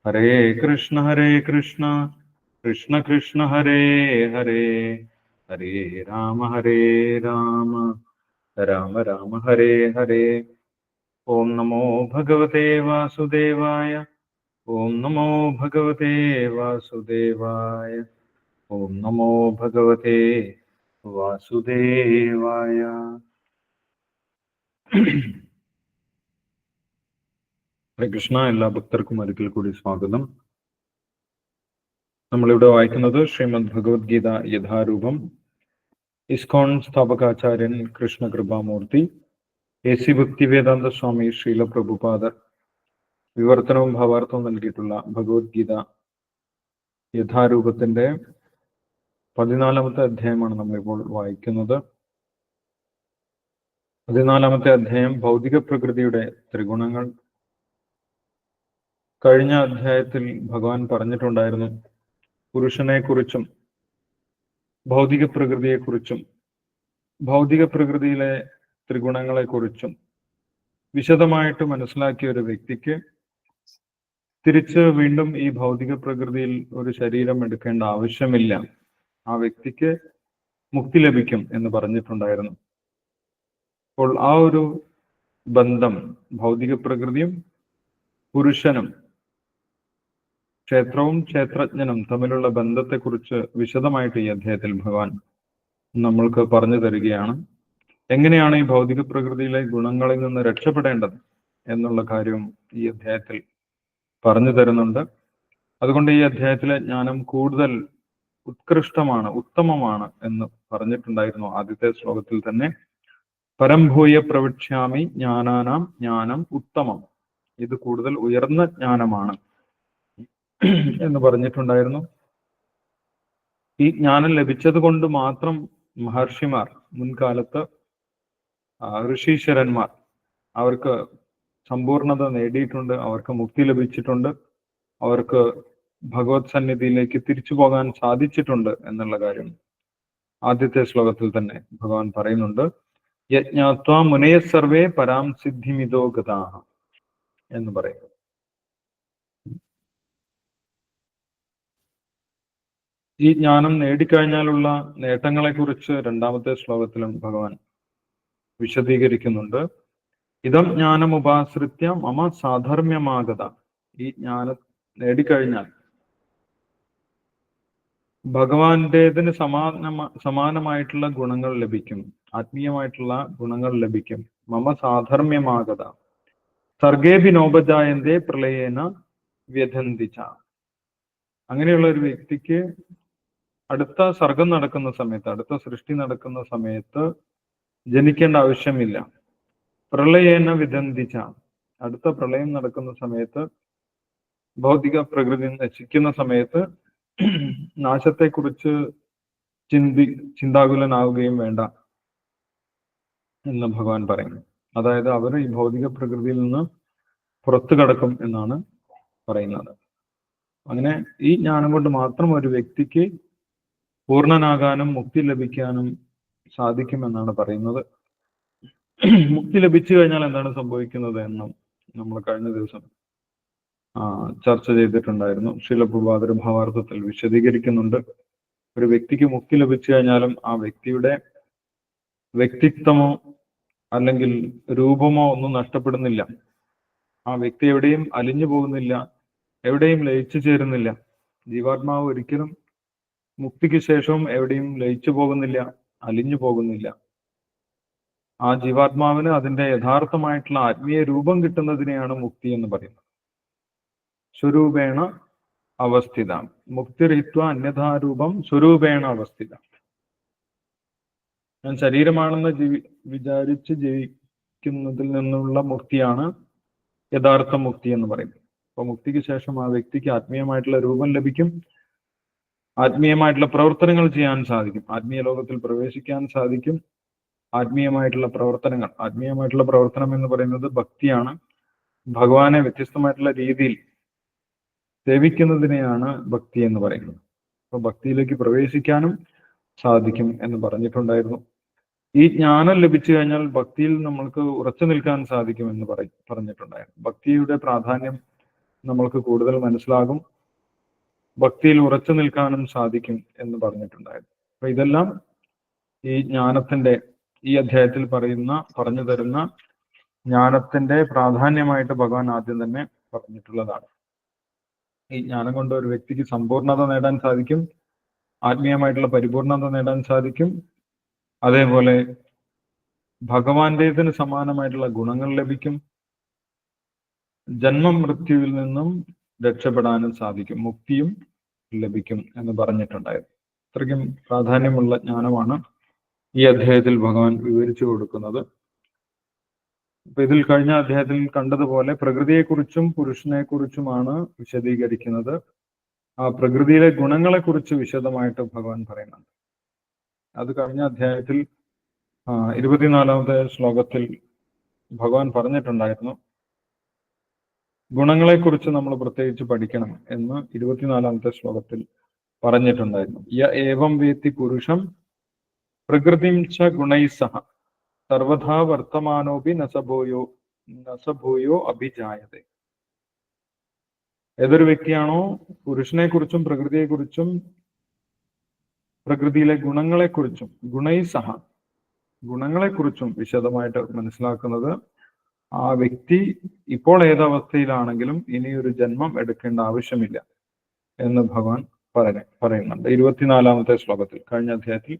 ഹരേ കൃഷ്ണ കൃഷ്ണ കൃഷ്ണ ഹരേ ഹരേ, ഹരേ രാമ രാമ രാമ ഹരേ ഹരേ. ഓം നമോ ഭഗവതേ വാസുദേവായ. ഓം നമോ ഭഗവതേ വാസുദേവായ. ഓം നമോ ഭഗവതേ വാസുദേവായ. ഹരേ കൃഷ്ണ. എല്ലാ ഭക്തർക്കും ഒരിക്കൽ കൂടി സ്വാഗതം. നമ്മളിവിടെ വായിക്കുന്നത് ശ്രീമദ് ഭഗവത്ഗീത യഥാരൂപം. ഇസ്കോൺ സ്ഥാപകാചാര്യൻ കൃഷ്ണ കൃപാമൂർത്തി എ.സി. ഭക്തിവേദാന്ത സ്വാമി ശ്രീല പ്രഭുപാദർ വിവർത്തനവും ഭാവാർത്ഥവും നൽകിയിട്ടുള്ള ഭഗവത്ഗീത യഥാരൂപത്തിന്റെ 14-ാമത്തെ അധ്യായമാണ് നമ്മളിപ്പോൾ വായിക്കുന്നത്. 14-ാമത്തെ അധ്യായം ഭൗതിക പ്രകൃതിയുടെ ത്രിഗുണങ്ങൾ. കഴിഞ്ഞ അധ്യായത്തിൽ ഭഗവാൻ പറഞ്ഞിട്ടുണ്ടായിരുന്നു പുരുഷനെ കുറിച്ചും ഭൗതിക പ്രകൃതിയെക്കുറിച്ചും ഭൗതിക പ്രകൃതിയിലെ ത്രിഗുണങ്ങളെ കുറിച്ചും വിശദമായിട്ട് മനസ്സിലാക്കിയ ഒരു വ്യക്തിക്ക് തിരിച്ച് വീണ്ടും ഈ ഭൗതിക പ്രകൃതിയിൽ ഒരു ശരീരം എടുക്കേണ്ട ആവശ്യമില്ല. ആ വ്യക്തിക്ക് മുക്തി ലഭിക്കും എന്ന് പറഞ്ഞിട്ടുണ്ടായിരുന്നു. അപ്പോൾ ആ ഒരു ബന്ധം, ഭൗതിക പ്രകൃതിയും പുരുഷനും ക്ഷേത്രവും ക്ഷേത്രജ്ഞനും തമ്മിലുള്ള ബന്ധത്തെക്കുറിച്ച് വിശദമായിട്ട് ഈ അധ്യായത്തിൽ ഭഗവാൻ നമ്മൾക്ക് പറഞ്ഞു തരികയാണ്. എങ്ങനെയാണ് ഈ ഭൗതിക പ്രകൃതിയിലെ ഗുണങ്ങളിൽ നിന്ന് രക്ഷപ്പെടേണ്ടത് എന്നുള്ള കാര്യവും ഈ അധ്യായത്തിൽ പറഞ്ഞു തരുന്നുണ്ട്. അതുകൊണ്ട് ഈ അധ്യായത്തിലെ ജ്ഞാനം കൂടുതൽ ഉത്കൃഷ്ടമാണ്, ഉത്തമമാണ് എന്ന് പറഞ്ഞിട്ടുണ്ടായിരുന്നു ആദ്യത്തെ ശ്ലോകത്തിൽ തന്നെ. പരംഭൂയ പ്രവക്ഷ്യാമി ജ്ഞാനാനാം ജ്ഞാനം ഉത്തമം. ഇത് കൂടുതൽ ഉയർന്ന ജ്ഞാനമാണ് എന്ന് പറഞ്ഞിട്ടുണ്ടായിരുന്നു. ഈ ജ്ഞാനം ലഭിച്ചത് കൊണ്ട് മാത്രം മഹർഷിമാർ, മുൻകാലത്ത് ഋഷീശ്വരന്മാർ, അവർക്ക് സമ്പൂർണത നേടിയിട്ടുണ്ട്, അവർക്ക് മുക്തി ലഭിച്ചിട്ടുണ്ട്, അവർക്ക് ഭഗവത് സന്നിധിയിലേക്ക് തിരിച്ചു പോകാൻ സാധിച്ചിട്ടുണ്ട് എന്നുള്ള കാര്യം ആദ്യത്തെ ശ്ലോകത്തിൽ തന്നെ ഭഗവാൻ പറയുന്നുണ്ട്. യജ്ഞാത്വാ മുനയ സർവേ പരാം സിദ്ധിമിതോ ഗതാഹ എന്ന് പറയുന്നു. ഈ ജ്ഞാനം നേടിക്കഴിഞ്ഞാലുള്ള നേട്ടങ്ങളെ കുറിച്ച് 2-ാമത്തെ ശ്ലോകത്തിലും ഭഗവാൻ വിശദീകരിക്കുന്നുണ്ട്. ഇതം ജ്ഞാനം ഉപാശ്രിത്യ മമ സാധർമ്യമാഗത. ഈ ജ്ഞാനം നേടിക്കഴിഞ്ഞാൽ ഭഗവാന്റേതിന് സമാനമായിട്ടുള്ള ഗുണങ്ങൾ ലഭിക്കും, ആത്മീയമായിട്ടുള്ള ഗുണങ്ങൾ ലഭിക്കും. മമ സാധർമ്യമാഗത സർഗേഭിനോപജായന്തേ പ്രളയേന വ്യഥന്തിച്ച. അങ്ങനെയുള്ള ഒരു വ്യക്തിക്ക് അടുത്ത സർഗം നടക്കുന്ന സമയത്ത്, അടുത്ത സൃഷ്ടി നടക്കുന്ന സമയത്ത് ജനിക്കേണ്ട ആവശ്യമില്ല. പ്രളയേന വിദന്തിച്ച, അടുത്ത പ്രളയം നടക്കുന്ന സമയത്ത്, ഭൗതിക പ്രകൃതി നശിക്കുന്ന സമയത്ത് നാശത്തെക്കുറിച്ച് ചിന്താകുലനാവുകയും വേണ്ട എന്ന് ഭഗവാൻ പറയുന്നു. അതായത് അവർ ഈ ഭൗതിക പ്രകൃതിയിൽ നിന്ന് പുറത്തു കടക്കും എന്നാണ് പറയുന്നത്. അങ്ങനെ ഈ ജ്ഞാനം കൊണ്ട് മാത്രം ഒരു വ്യക്തിക്ക് പൂർണ്ണനാകാനും മുക്തി ലഭിക്കാനും സാധിക്കുമെന്നാണ് പറയുന്നത്. മുക്തി ലഭിച്ചു കഴിഞ്ഞാൽ എന്താണ് സംഭവിക്കുന്നത് എന്നും നമ്മൾ കഴിഞ്ഞ ദിവസം ചർച്ച ചെയ്തിട്ടുണ്ടായിരുന്നു. ശ്രീല പ്രഭുപാദർ ഭാവാർത്ഥത്തിൽ വിശദീകരിക്കുന്നുണ്ട്. ഒരു വ്യക്തിക്ക് മുക്തി ലഭിച്ചു കഴിഞ്ഞാലും ആ വ്യക്തിയുടെ വ്യക്തിത്വമോ അല്ലെങ്കിൽ രൂപമോ ഒന്നും നഷ്ടപ്പെടുന്നില്ല. ആ വ്യക്തി എവിടെയും അലിഞ്ഞു പോകുന്നില്ല, എവിടെയും ലയിച്ചു ചേരുന്നില്ല. ജീവാത്മാവ് ഒരിക്കലും മുക്തിക്ക് ശേഷവും എവിടെയും ലയിച്ചു പോകുന്നില്ല, അലിഞ്ഞു പോകുന്നില്ല. ആ ജീവാത്മാവിന് അതിന്റെ യഥാർത്ഥമായിട്ടുള്ള ആത്മീയ രൂപം കിട്ടുന്നതിനെയാണ് മുക്തി എന്ന് പറയുന്നത്. സ്വരൂപേണ അവസ്ഥിത മുക്തിരഹിത്വ അന്യഥാരൂപം സ്വരൂപേണ അവസ്ഥിത. ഞാൻ ശരീരമാണെന്ന് വിചാരിച്ച് ജീവിക്കുന്നതിൽ നിന്നുള്ള മുക്തിയാണ് യഥാർത്ഥ മുക്തി എന്ന് പറയുന്നത്. അപ്പൊ മുക്തിക്ക് ശേഷം ആ വ്യക്തിക്ക് ആത്മീയമായിട്ടുള്ള രൂപം ലഭിക്കും, ആത്മീയമായിട്ടുള്ള പ്രവർത്തനങ്ങൾ ചെയ്യാൻ സാധിക്കും, ആത്മീയ ലോകത്തിൽ പ്രവേശിക്കാൻ സാധിക്കും. ആത്മീയമായിട്ടുള്ള പ്രവർത്തനം എന്ന് പറയുന്നത് ഭക്തിയാണ്. ഭഗവാനെ വ്യത്യസ്തമായിട്ടുള്ള രീതിയിൽ സേവിക്കുന്നതിനെയാണ് ഭക്തി എന്ന് പറയുന്നത്. അപ്പൊ ഭക്തിയിലേക്ക് പ്രവേശിക്കാനും സാധിക്കും എന്ന് പറഞ്ഞിട്ടുണ്ടായിരുന്നു. ഈ ജ്ഞാനം ലഭിച്ചു കഴിഞ്ഞാൽ ഭക്തിയിൽ നമ്മൾക്ക് ഉറച്ചു നിൽക്കാൻ സാധിക്കും എന്ന് പറഞ്ഞിട്ടുണ്ടായിരുന്നു. ഭക്തിയുടെ പ്രാധാന്യം നമ്മൾക്ക് കൂടുതൽ മനസ്സിലാകും, ഭക്തിയിൽ ഉറച്ചു നിൽക്കാനും സാധിക്കും എന്ന് പറഞ്ഞിട്ടുണ്ടായിരുന്നു. അപ്പൊ ഇതെല്ലാം ഈ ജ്ഞാനത്തിന്റെ ഈ അധ്യായത്തിൽ പറഞ്ഞു തരുന്ന ജ്ഞാനത്തിന്റെ പ്രാധാന്യമായിട്ട് ഭഗവാൻ ആദ്യം തന്നെ പറഞ്ഞിട്ടുള്ളതാണ്. ഈ ജ്ഞാനം കൊണ്ട് ഒരു വ്യക്തിക്ക് സമ്പൂർണത നേടാൻ സാധിക്കും, ആത്മീയമായിട്ടുള്ള പരിപൂർണത നേടാൻ സാധിക്കും. അതേപോലെ ഭഗവാന്റേതിന് സമാനമായിട്ടുള്ള ഗുണങ്ങൾ ലഭിക്കും. ജന്മമൃത്യുവിൽ നിന്നും രക്ഷപ്പെടാനും സാധിക്കും, മുക്തിയും ലഭിക്കും എന്ന് പറഞ്ഞിട്ടുണ്ടായിരുന്നു. അത്രയ്ക്കും പ്രാധാന്യമുള്ള ജ്ഞാനമാണ് ഈ അധ്യായത്തിൽ ഭഗവാൻ വിവരിച്ചു കൊടുക്കുന്നത്. അപ്പൊ ഇതിൽ കഴിഞ്ഞ അധ്യായത്തിൽ കണ്ടതുപോലെ പ്രകൃതിയെക്കുറിച്ചും പുരുഷനെക്കുറിച്ചുമാണ് വിശദീകരിക്കുന്നത്. ആ പ്രകൃതിയിലെ ഗുണങ്ങളെക്കുറിച്ച് വിശദമായിട്ട് ഭഗവാൻ പറയുന്നുണ്ട്. അത് കഴിഞ്ഞ അധ്യായത്തിൽ 24ാമത്തെ ശ്ലോകത്തിൽ ഭഗവാൻ പറഞ്ഞിട്ടുണ്ടായിരുന്നു. ഗുണങ്ങളെക്കുറിച്ച് നമ്മൾ പ്രത്യേകിച്ച് പഠിക്കണം എന്ന് 24ാമത്തെ ശ്ലോകത്തിൽ പറഞ്ഞിട്ടുണ്ടായിരുന്നു. ഏവം വേത്തി പുരുഷം പ്രകൃതിം ച ഗുണൈസഹ സർവഥാ വർത്തമാനോപി നസഭൂയോ അഭിജായതേ. ഏതൊരു വ്യക്തിയാണോ പുരുഷനെക്കുറിച്ചും പ്രകൃതിയെക്കുറിച്ചും പ്രകൃതിയിലെ ഗുണങ്ങളെക്കുറിച്ചും ഗുണങ്ങളെക്കുറിച്ചും വിശദമായിട്ട് മനസ്സിലാക്കുന്നത്, ആ വ്യക്തി ഇപ്പോൾ ഏതവസ്ഥയിലാണെങ്കിലും ഇനിയൊരു ജന്മം എടുക്കേണ്ട ആവശ്യമില്ല എന്ന് ഭഗവാൻ പറയുന്നുണ്ട് 24ാമത്തെ ശ്ലോകത്തിൽ. കഴിഞ്ഞ അധ്യായത്തിൽ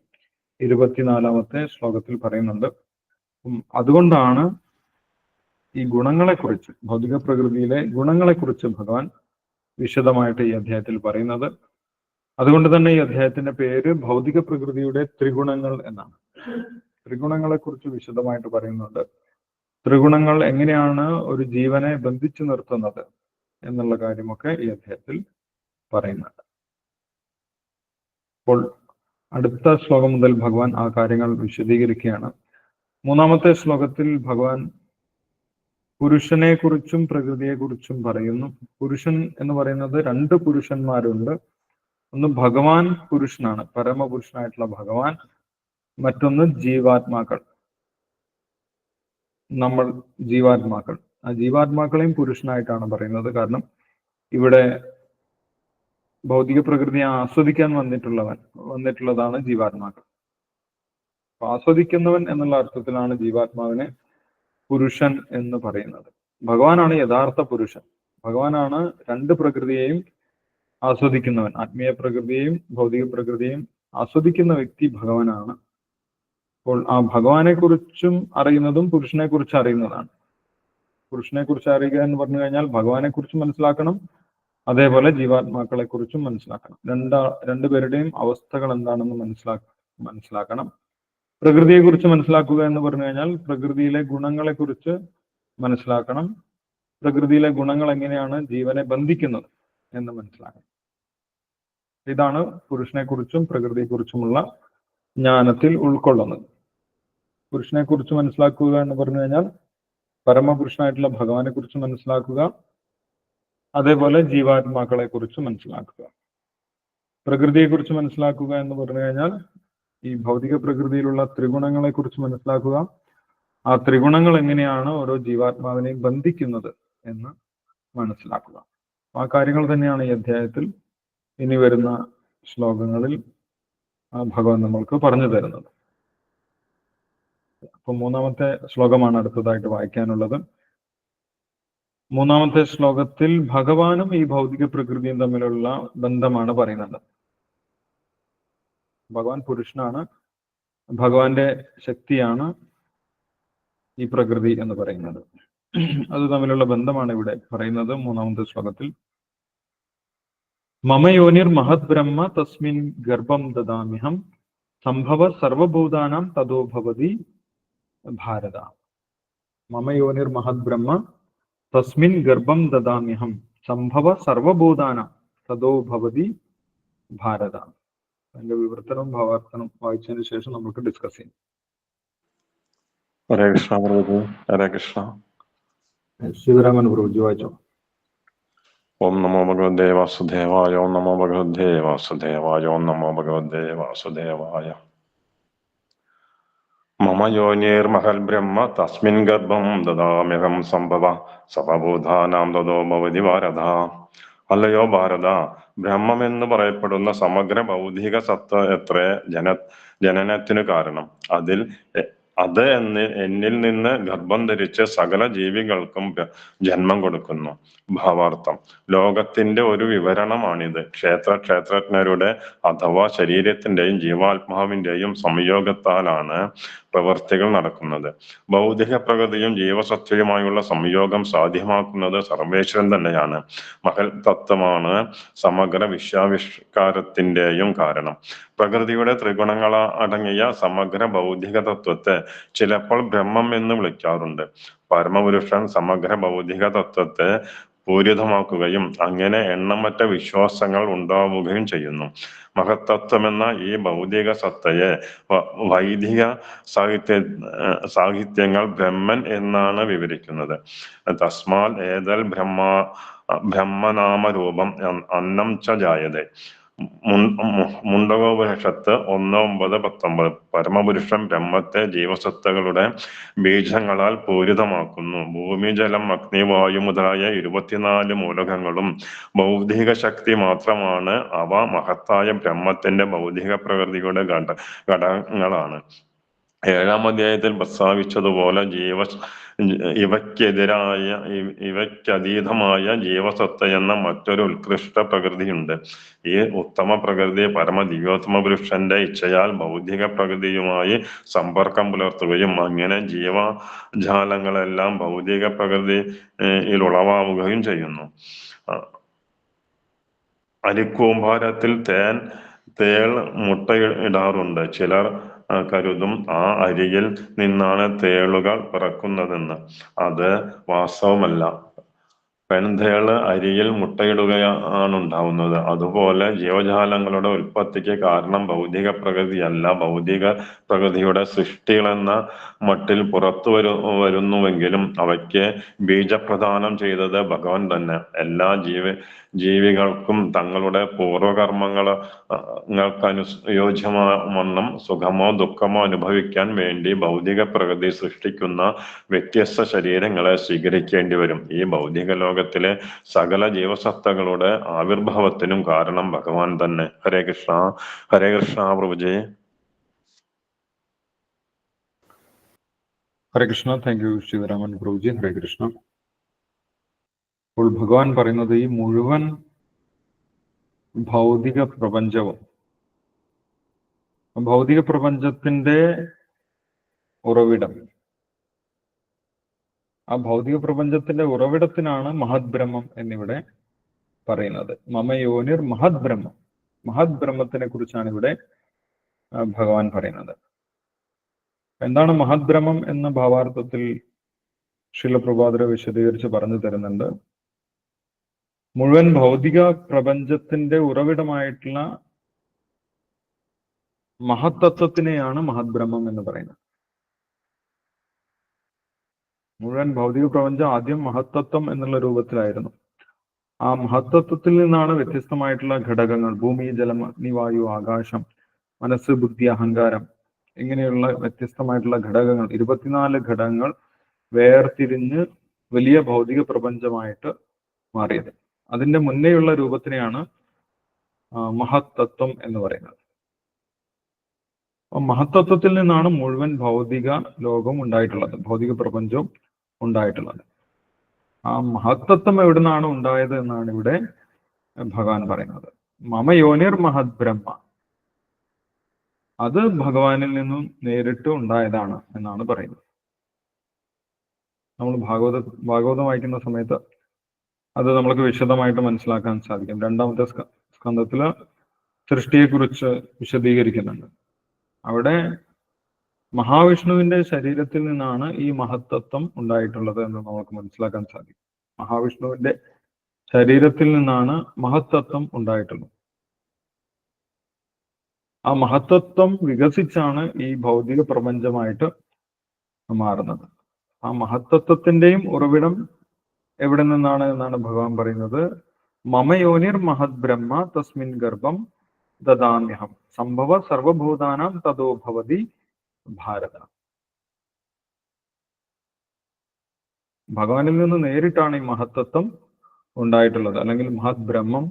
24ാമത്തെ ശ്ലോകത്തിൽ പറയുന്നുണ്ട്. അതുകൊണ്ടാണ് ഈ ഗുണങ്ങളെക്കുറിച്ച്, ഭൗതിക പ്രകൃതിയിലെ ഗുണങ്ങളെക്കുറിച്ച് ഭഗവാൻ വിശദമായിട്ട് ഈ അധ്യായത്തിൽ പറയുന്നത്. അതുകൊണ്ട് തന്നെ ഈ അധ്യായത്തിന്റെ പേര് ഭൗതിക പ്രകൃതിയുടെ ത്രിഗുണങ്ങൾ എന്നാണ്. ത്രിഗുണങ്ങളെക്കുറിച്ച് വിശദമായിട്ട് പറയുന്നുണ്ട്. ത്രിഗുണങ്ങൾ എങ്ങനെയാണ് ഒരു ജീവനെ ബന്ധിച്ചു നിർത്തുന്നത് എന്നുള്ള കാര്യമൊക്കെ ഈ അധ്യായത്തിൽ പറയുന്നുണ്ട്. അപ്പോൾ അടുത്ത ശ്ലോകം മുതൽ ഭഗവാൻ ആ കാര്യങ്ങൾ വിശദീകരിക്കുകയാണ്. 3ാമത്തെ ശ്ലോകത്തിൽ ഭഗവാൻ പുരുഷനെ കുറിച്ചും പ്രകൃതിയെ കുറിച്ചും പറയുന്നു. പുരുഷൻ എന്ന് പറയുന്നത് 2 പുരുഷന്മാരുണ്ട്. ഒന്ന് ഭഗവാൻ പുരുഷനാണ്, പരമപുരുഷനായിട്ടുള്ള ഭഗവാൻ. മറ്റൊന്ന് ജീവാത്മാക്കൾ, നമ്മൾ ജീവാത്മാക്കൾ. ആ ജീവാത്മാക്കളെയും പുരുഷനായിട്ടാണ് പറയുന്നത്. കാരണം ഇവിടെ ഭൗതിക പ്രകൃതിയെ ആസ്വദിക്കാൻ വന്നിട്ടുള്ളതാണ് ജീവാത്മാക്കൾ. ആസ്വദിക്കുന്നവൻ എന്നുള്ള അർത്ഥത്തിലാണ് ജീവാത്മാവിനെ പുരുഷൻ എന്ന് പറയുന്നത്. ഭഗവാനാണ് യഥാർത്ഥ പുരുഷൻ. ഭഗവാനാണ് 2 പ്രകൃതിയെയും ആസ്വദിക്കുന്നവൻ. ആത്മീയ പ്രകൃതിയെയും ഭൗതിക പ്രകൃതിയെയും ആസ്വദിക്കുന്ന വ്യക്തി ഭഗവാനാണ്. അപ്പോൾ ആ ഭഗവാനെ കുറിച്ചും അറിയുന്നതും പുരുഷനെ കുറിച്ച് അറിയുന്നതാണ്. പുരുഷനെ കുറിച്ച് അറിയുക എന്ന് പറഞ്ഞു കഴിഞ്ഞാൽ ഭഗവാനെ കുറിച്ച് മനസ്സിലാക്കണം, അതേപോലെ ജീവാത്മാക്കളെ കുറിച്ചും മനസ്സിലാക്കണം. രണ്ടുപേരുടെയും അവസ്ഥകൾ എന്താണെന്ന് മനസ്സിലാക്കണം. പ്രകൃതിയെ കുറിച്ച് മനസ്സിലാക്കുക എന്ന് പറഞ്ഞു കഴിഞ്ഞാൽ പ്രകൃതിയിലെ ഗുണങ്ങളെ കുറിച്ച് മനസ്സിലാക്കണം. പ്രകൃതിയിലെ ഗുണങ്ങൾ എങ്ങനെയാണ് ജീവനെ ബന്ധിക്കുന്നത് എന്ന് മനസ്സിലാക്കണം. ഇതാണ് പുരുഷനെ കുറിച്ചും പ്രകൃതിയെ കുറിച്ചുമുള്ള ജ്ഞാനത്തിൽ ഉൾക്കൊള്ളുന്നത്. പുരുഷനെ കുറിച്ച് മനസ്സിലാക്കുക എന്ന് പറഞ്ഞു കഴിഞ്ഞാൽ പരമപുരുഷനായിട്ടുള്ള ഭഗവാനെ കുറിച്ച് മനസ്സിലാക്കുക, അതേപോലെ ജീവാത്മാക്കളെ കുറിച്ച് മനസ്സിലാക്കുക. പ്രകൃതിയെ കുറിച്ച് മനസ്സിലാക്കുക എന്ന് പറഞ്ഞു കഴിഞ്ഞാൽ ഈ ഭൗതിക പ്രകൃതിയിലുള്ള ത്രിഗുണങ്ങളെ കുറിച്ച് മനസ്സിലാക്കുക, ആ ത്രിഗുണങ്ങൾ എങ്ങനെയാണ് ഓരോ ജീവാത്മാവിനെയും ബന്ധിക്കുന്നത് എന്ന് മനസ്സിലാക്കുക. ആ കാര്യങ്ങൾ തന്നെയാണ് ഈ അധ്യായത്തിൽ ഇനി വരുന്ന ശ്ലോകങ്ങളിൽ ഭഗവാൻ നമ്മൾക്ക് പറഞ്ഞു തരുന്നത്. അപ്പൊ 3ാമത്തെ ശ്ലോകമാണ് അടുത്തതായിട്ട് വായിക്കാനുള്ളത്. 3ാമത്തെ ശ്ലോകത്തിൽ ഭഗവാനും ഈ ഭൗതിക പ്രകൃതിയും തമ്മിലുള്ള ബന്ധമാണ് പറയുന്നത്. ഭഗവാൻ പുരുഷനാണ്, ഭഗവാന്റെ ശക്തിയാണ് ഈ പ്രകൃതി എന്ന് പറയുന്നത്. അത് തമ്മിലുള്ള ബന്ധമാണ് ഇവിടെ പറയുന്നത് 3ാമത്തെ ശ്ലോകത്തിൽ. മമയോനിർ മഹത് ബ്രഹ്മ തസ്മിൻ ഗർഭം ദദാമ്യഹം സംഭവ സർവഭൂതാനാം തതോ ഭവതി ഭാരത. മമയോനിർ മഹത് ബ്രഹ്മ തസ്മിൻ ഗർഭം ദദാമ്യഹം സംഭവ സർവഭൂതാനാം തതോ ഭവതി ഭാരത. അതിന്റെ വിവർത്തനവും ഭാവാർത്ഥനവും വായിച്ചതിന് ശേഷം നമുക്ക് ഡിസ്കസ് ചെയ്യാം. ഹരേ കൃഷ്ണ പ്രഭു. ഹരേ കൃഷ്ണ. ശിവരാമൻ പ്രഭുജി വായിച്ചോ. ഓം നമോ ഭഗവതേ വാസുദേവായ. ഓം നമോ ഭഗവതേ വാസുദേവായ. ഓം നമോ ഭഗവതേ വാസുദേവായ. മമ മമ യോനിർമഹൽ ബ്രഹ്മ തസ്മിൻ ഗർഭം ദദാമ്യഹം സംഭവ സർവഭൂതാനാം തതോ ഭവതി ഭാരത. അല്ലയോ ഭാരത, ബ്രഹ്മമെന്ന് പറയപ്പെടുന്ന സമഗ്ര ഭൗതിക സത്ത എത്രേ ജനനത്തിനു കാരണം. അത് എന്നിൽ നിന്ന് ഗർഭം ധരിച്ച് സകല ജീവികൾക്കും ജന്മം കൊടുക്കുന്നു. ഭാവാർത്ഥം: ലോകത്തിന്റെ ഒരു വിവരണമാണിത്. ക്ഷേത്രജ്ഞരുടെ അഥവാ ശരീരത്തിന്റെയും ജീവാത്മാവിന്റെയും സംയോഗത്താലാണ് പ്രവൃത്തികൾ നടക്കുന്നത്. ഭൗതിക പ്രകൃതിയും ജീവസത്തയുമായുള്ള സംയോഗം സാധ്യമാക്കുന്നത് സർവേശ്വരൻ തന്നെയാണ്. മഹൽ തത്വമാണ് സമഗ്ര വിശ്വാവിഷ്കാരത്തിന്റെയും കാരണം. പ്രകൃതിയുടെ ത്രിഗുണങ്ങൾ അടങ്ങിയ സമഗ്ര ഭൗതിക തത്വത്തെ ചിലപ്പോൾ ബ്രഹ്മം എന്ന് വിളിക്കാറുണ്ട്. പരമപുരുഷൻ സമഗ്ര ഭൗതിക തത്വത്തെ പൂരിതമാക്കുകയും അങ്ങനെ എണ്ണമറ്റ വിശ്വാസങ്ങൾ ഉണ്ടാവുകയും ചെയ്യുന്നു. മഹത്തത്വമെന്ന ഈ ഭൗതിക സത്തയെ വൈദിക സാഹിത്യങ്ങൾ ബ്രഹ്മൻ എന്നാണ് വിവരിക്കുന്നത്. തസ്മാൽ ഏതൽ ബ്രഹ്മനാമരൂപം അന്നം ച ജായതേ. മുണ്ടകോപനിഷത്ത് 1:9-19. പരമപുരുഷൻ ബ്രഹ്മത്തെ ജീവസത്തകളുടെ ബീജങ്ങളാൽ പൂരിതമാക്കുന്നു. ഭൂമി, ജലം, അഗ്നി, വായു മുതലായ 24 മൂലകങ്ങളും ഭൗതിക ശക്തി മാത്രമാണ്. അവ മഹത്തായ ബ്രഹ്മത്തിന്റെ ഭൗതിക പ്രകൃതിയുടെ ഘടകങ്ങളാണ്. 7-ാം അധ്യായത്തിൽ പ്രസ്താവിച്ചതുപോലെ ഇവയ്ക്കതീതമായ ജീവസത്ത എന്ന മറ്റൊരു ഉത്കൃഷ്ട പ്രകൃതിയുണ്ട്. ഈ ഉത്തമ പ്രകൃതി പരമദിവ്യോത്തമ പുരുഷന്റെ ഇച്ഛയാൽ ഭൗതിക പ്രകൃതിയുമായി സമ്പർക്കം പുലർത്തുകയും അങ്ങനെ ജീവജാലങ്ങളെല്ലാം ഭൗതിക പ്രകൃതിയിൽ ഉളവാവുകയും ചെയ്യുന്നു. അരിക്കൂമ്പാരത്തിൽ തേൾ മുട്ടയിടാറുണ്ട്. ചിലർ കരുതും ആ അരിയിൽ നിന്നാണ് തേളുകൾ പിറക്കുന്നതെന്ന്. അത് വാസ്തവമല്ല. പെൺതേള് അരിയിൽ മുട്ടയിടുകയാണുണ്ടാവുന്നത്. അതുപോലെ ജീവജാലങ്ങളുടെ ഉൽപ്പത്തിക്ക് കാരണം ഭൗതിക പ്രകൃതിയല്ല, ഭൗതിക പ്രകൃതിയുടെ സൃഷ്ടികളെന്ന മട്ടിൽ പുറത്തു വരുന്നുവെങ്കിലും അവയ്ക്ക് ബീജപ്രദാനം ചെയ്തത് ഭഗവാൻ തന്നെ. എല്ലാ ജീവികൾക്കും തങ്ങളുടെ പൂർവകർമ്മങ്ങൾക്കനുയോജ്യമാവണ്ണം സുഖമോ ദുഃഖമോ അനുഭവിക്കാൻ വേണ്ടി ഭൗതിക പ്രകൃതി സൃഷ്ടിക്കുന്ന വ്യത്യസ്ത ശരീരങ്ങളെ സ്വീകരിക്കേണ്ടി വരും. ഈ ഭൗതിക ലോകത്തിലെ സകല ജീവസത്തകളുടെ ആവിർഭാവത്തിനും കാരണം ഭഗവാൻ തന്നെ. ഹരേ കൃഷ്ണ. ഹരേ കൃഷ്ണ പ്രഭുജി. ഹരേ കൃഷ്ണ. Thank U Sivaraman പ്രഭുജി. ഹരേ കൃഷ്ണ. അപ്പോൾ ഭഗവാൻ പറയുന്നത് ഈ മുഴുവൻ ഭൗതിക പ്രപഞ്ചത്തിന്റെ ഉറവിടം, ആ ഭൗതിക പ്രപഞ്ചത്തിന്റെ ഉറവിടത്തിനാണ് മഹത് ബ്രഹ്മം എന്നിവിടെ പറയുന്നത്. മമയോനിർ മഹത് ബ്രഹ്മം. മഹത് ബ്രഹ്മത്തിനെ കുറിച്ചാണ് ഇവിടെ ഭഗവാൻ പറയുന്നത്. എന്താണ് മഹത് ബ്രഹ്മം എന്ന ഭാവാർത്ഥത്തിൽ ശിലപ്രഭാതരെ വിശദീകരിച്ച് പറഞ്ഞു തരുന്നുണ്ട്. മുഴുവൻ ഭൗതിക പ്രപഞ്ചത്തിന്റെ ഉറവിടമായിട്ടുള്ള മഹത്തത്വത്തിനെയാണ് മഹത് ബ്രഹ്മം എന്ന് പറയുന്നത്. മുഴുവൻ ഭൗതിക പ്രപഞ്ചം ആദ്യം മഹത്തത്വം എന്നുള്ള രൂപത്തിലായിരുന്നു. ആ മഹത്തത്വത്തിൽ നിന്നാണ് വ്യത്യസ്തമായിട്ടുള്ള ഘടകങ്ങൾ, ഭൂമി, ജലം, അഗ്നി, വായു, ആകാശം, മനസ്സ്, ബുദ്ധി, അഹങ്കാരം, ഇങ്ങനെയുള്ള വ്യത്യസ്തമായിട്ടുള്ള ഘടകങ്ങൾ, 24 ഘടകങ്ങൾ വേർതിരിഞ്ഞ് വലിയ ഭൗതിക പ്രപഞ്ചമായിട്ട് മാറിയത്. അതിന്റെ മുന്നേയുള്ള രൂപത്തിനെയാണ് മഹത്തത്വം എന്ന് പറയുന്നത്. മഹത്തത്വത്തിൽ നിന്നാണ് മുഴുവൻ ഭൗതിക ലോകവും ഉണ്ടായിട്ടുള്ളത്, ഭൗതിക പ്രപഞ്ചവും ഉണ്ടായിട്ടുള്ളത്. ആ മഹത്തത്വം എവിടെ നിന്നാണ് ഉണ്ടായത് എന്നാണ് ഇവിടെ ഭഗവാൻ പറയുന്നത്. മമയോനിർ മഹത് ബ്രഹ്മ, അത് ഭഗവാനിൽ നിന്നും നേരിട്ട് ഉണ്ടായതാണ് എന്നാണ് പറയുന്നത്. നമ്മൾ ഭാഗവതം വായിക്കുന്ന സമയത്ത് അത് നമ്മൾക്ക് വിശദമായിട്ട് മനസ്സിലാക്കാൻ സാധിക്കും. 2-ാമത്തെ സ്കന്ധത്തില് സൃഷ്ടിയെക്കുറിച്ച് വിശദീകരിക്കുന്നുണ്ട്. അവിടെ മഹാവിഷ്ണുവിന്റെ ശരീരത്തിൽ നിന്നാണ് ഈ മഹത്തത്വം ഉണ്ടായിട്ടുള്ളത് എന്ന് നമുക്ക് മനസ്സിലാക്കാൻ സാധിക്കും. മഹാവിഷ്ണുവിന്റെ ശരീരത്തിൽ നിന്നാണ് മഹത്തത്വം ഉണ്ടായിട്ടുള്ളത്. ആ മഹത്തത്വം വികസിച്ചാണ് ഈ ഭൗതിക പ്രപഞ്ചമായിട്ട് മാറുന്നത്. ആ മഹത്തത്വത്തിന്റെയും ഉറവിടം എവിടെ നിന്നാണ് എന്നാണ് ഭഗവാൻ പറയുന്നത്. മമയോനിർ മഹത് ബ്രഹ്മ തസ്മിൻ ഗർഭം ദദാമ്യഹം സംഭവ സർവഭൂതാനാം തതോ ഭവതി ഭാരത. ഭഗവാനിൽ നിന്ന് നേരിട്ടാണ് ഈ മഹത്തത്വം ഉണ്ടായിട്ടുള്ളത്, അല്ലെങ്കിൽ മഹത് ബ്രഹ്മം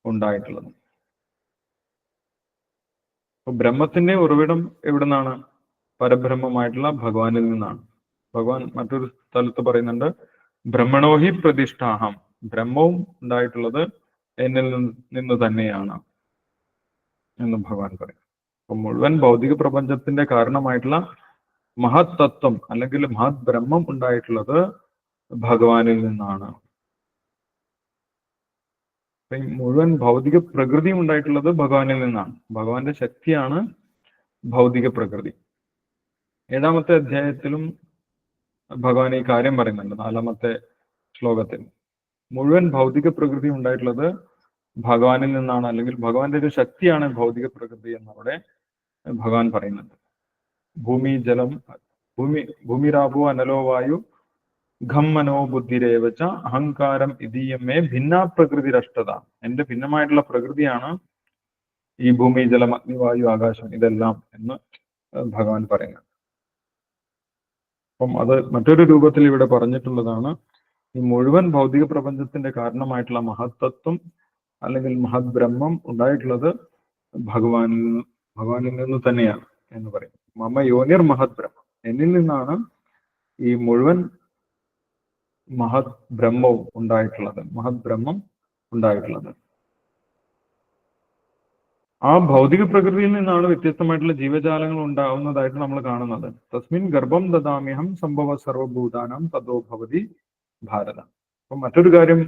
ഉണ്ടായിട്ടുള്ളത്. അപ്പൊ ബ്രഹ്മത്തിന്റെ ഉറവിടം എവിടെ നിന്നാണ്? പരബ്രഹ്മമായിട്ടുള്ള ഭഗവാനിൽ നിന്നാണ്. ഭഗവാൻ മറ്റൊരു സ്ഥലത്ത് പറയുന്നുണ്ട്, ബ്രഹ്മണോഹി പ്രതിഷ്ഠാഹം, ബ്രഹ്മവും ഉണ്ടായിട്ടുള്ളത് എന്നിൽ നിന്ന് തന്നെയാണ് എന്ന് ഭഗവാൻ പറയും. അപ്പൊ മുഴുവൻ ഭൗതിക പ്രപഞ്ചത്തിന്റെ കാരണമായിട്ടുള്ള മഹത് തത്വം അല്ലെങ്കിൽ മഹത് ബ്രഹ്മം ഉണ്ടായിട്ടുള്ളത് ഭഗവാനിൽ നിന്നാണ്. അപ്പൊ ഈ മുഴുവൻ ഭൗതിക പ്രകൃതിയും ഉണ്ടായിട്ടുള്ളത് ഭഗവാനിൽ നിന്നാണ്. ഭഗവാന്റെ ശക്തിയാണ് ഭൗതിക പ്രകൃതി. 7ാമത്തെ അധ്യായത്തിലും ഭഗവാൻ ഈ കാര്യം പറയുന്നുണ്ട്. 4ാമത്തെ ശ്ലോകത്തിൽ മുഴുവൻ ഭൗതിക പ്രകൃതി ഉണ്ടായിട്ടുള്ളത് ഭഗവാനിൽ നിന്നാണ്, അല്ലെങ്കിൽ ഭഗവാന്റെ ഒരു ശക്തിയാണ് ഭൗതിക പ്രകൃതി എന്നവിടെ ഭഗവാൻ പറയുന്നുണ്ട്. ഭൂമിരാപു അനലോ വായു ഘം മനോ ബുദ്ധിരേവച്ച അഹങ്കാരം ഇതീയമേ ഭിന്ന പ്രകൃതിരഷ്ടത. എന്റെ ഭിന്നമായിട്ടുള്ള പ്രകൃതിയാണ് ഈ ഭൂമി, ജലം, അഗ്നി, വായു, ആകാശം ഇതെല്ലാം എന്ന് ഭഗവാൻ പറയുന്നത്. അപ്പം അത് മറ്റൊരു രൂപത്തിൽ ഇവിടെ പറഞ്ഞിട്ടുള്ളതാണ്. ഈ മുഴുവൻ ഭൗതിക പ്രപഞ്ചത്തിന്റെ കാരണമായിട്ടുള്ള മഹത്തത്വം അല്ലെങ്കിൽ മഹത് ബ്രഹ്മം ഉണ്ടായിട്ടുള്ളത് ഭഗവാനിൽ നിന്ന് തന്നെയാണ് എന്ന് പറയും. മമ യോനിർ മഹത് ബ്രഹ്മം, എന്നിൽ നിന്നാണ് ഈ മുഴുവൻ മഹത് ബ്രഹ്മവും ഉണ്ടായിട്ടുള്ളത്, മഹത് ബ്രഹ്മം ഉണ്ടായിട്ടുള്ളത്. ആ ഭൗതിക പ്രകൃതിയിൽ നിന്നാണ് വ്യത്യസ്തമായിട്ടുള്ള ജീവജാലങ്ങൾ ഉണ്ടാവുന്നതായിട്ട് നമ്മൾ കാണുന്നത്. തസ്മിൻ ഗർഭം ദദാമ്യഹം സംഭവ സർവഭൂതാനം തതോ ഭവതി ഭാരത. അപ്പൊ മറ്റൊരു കാര്യം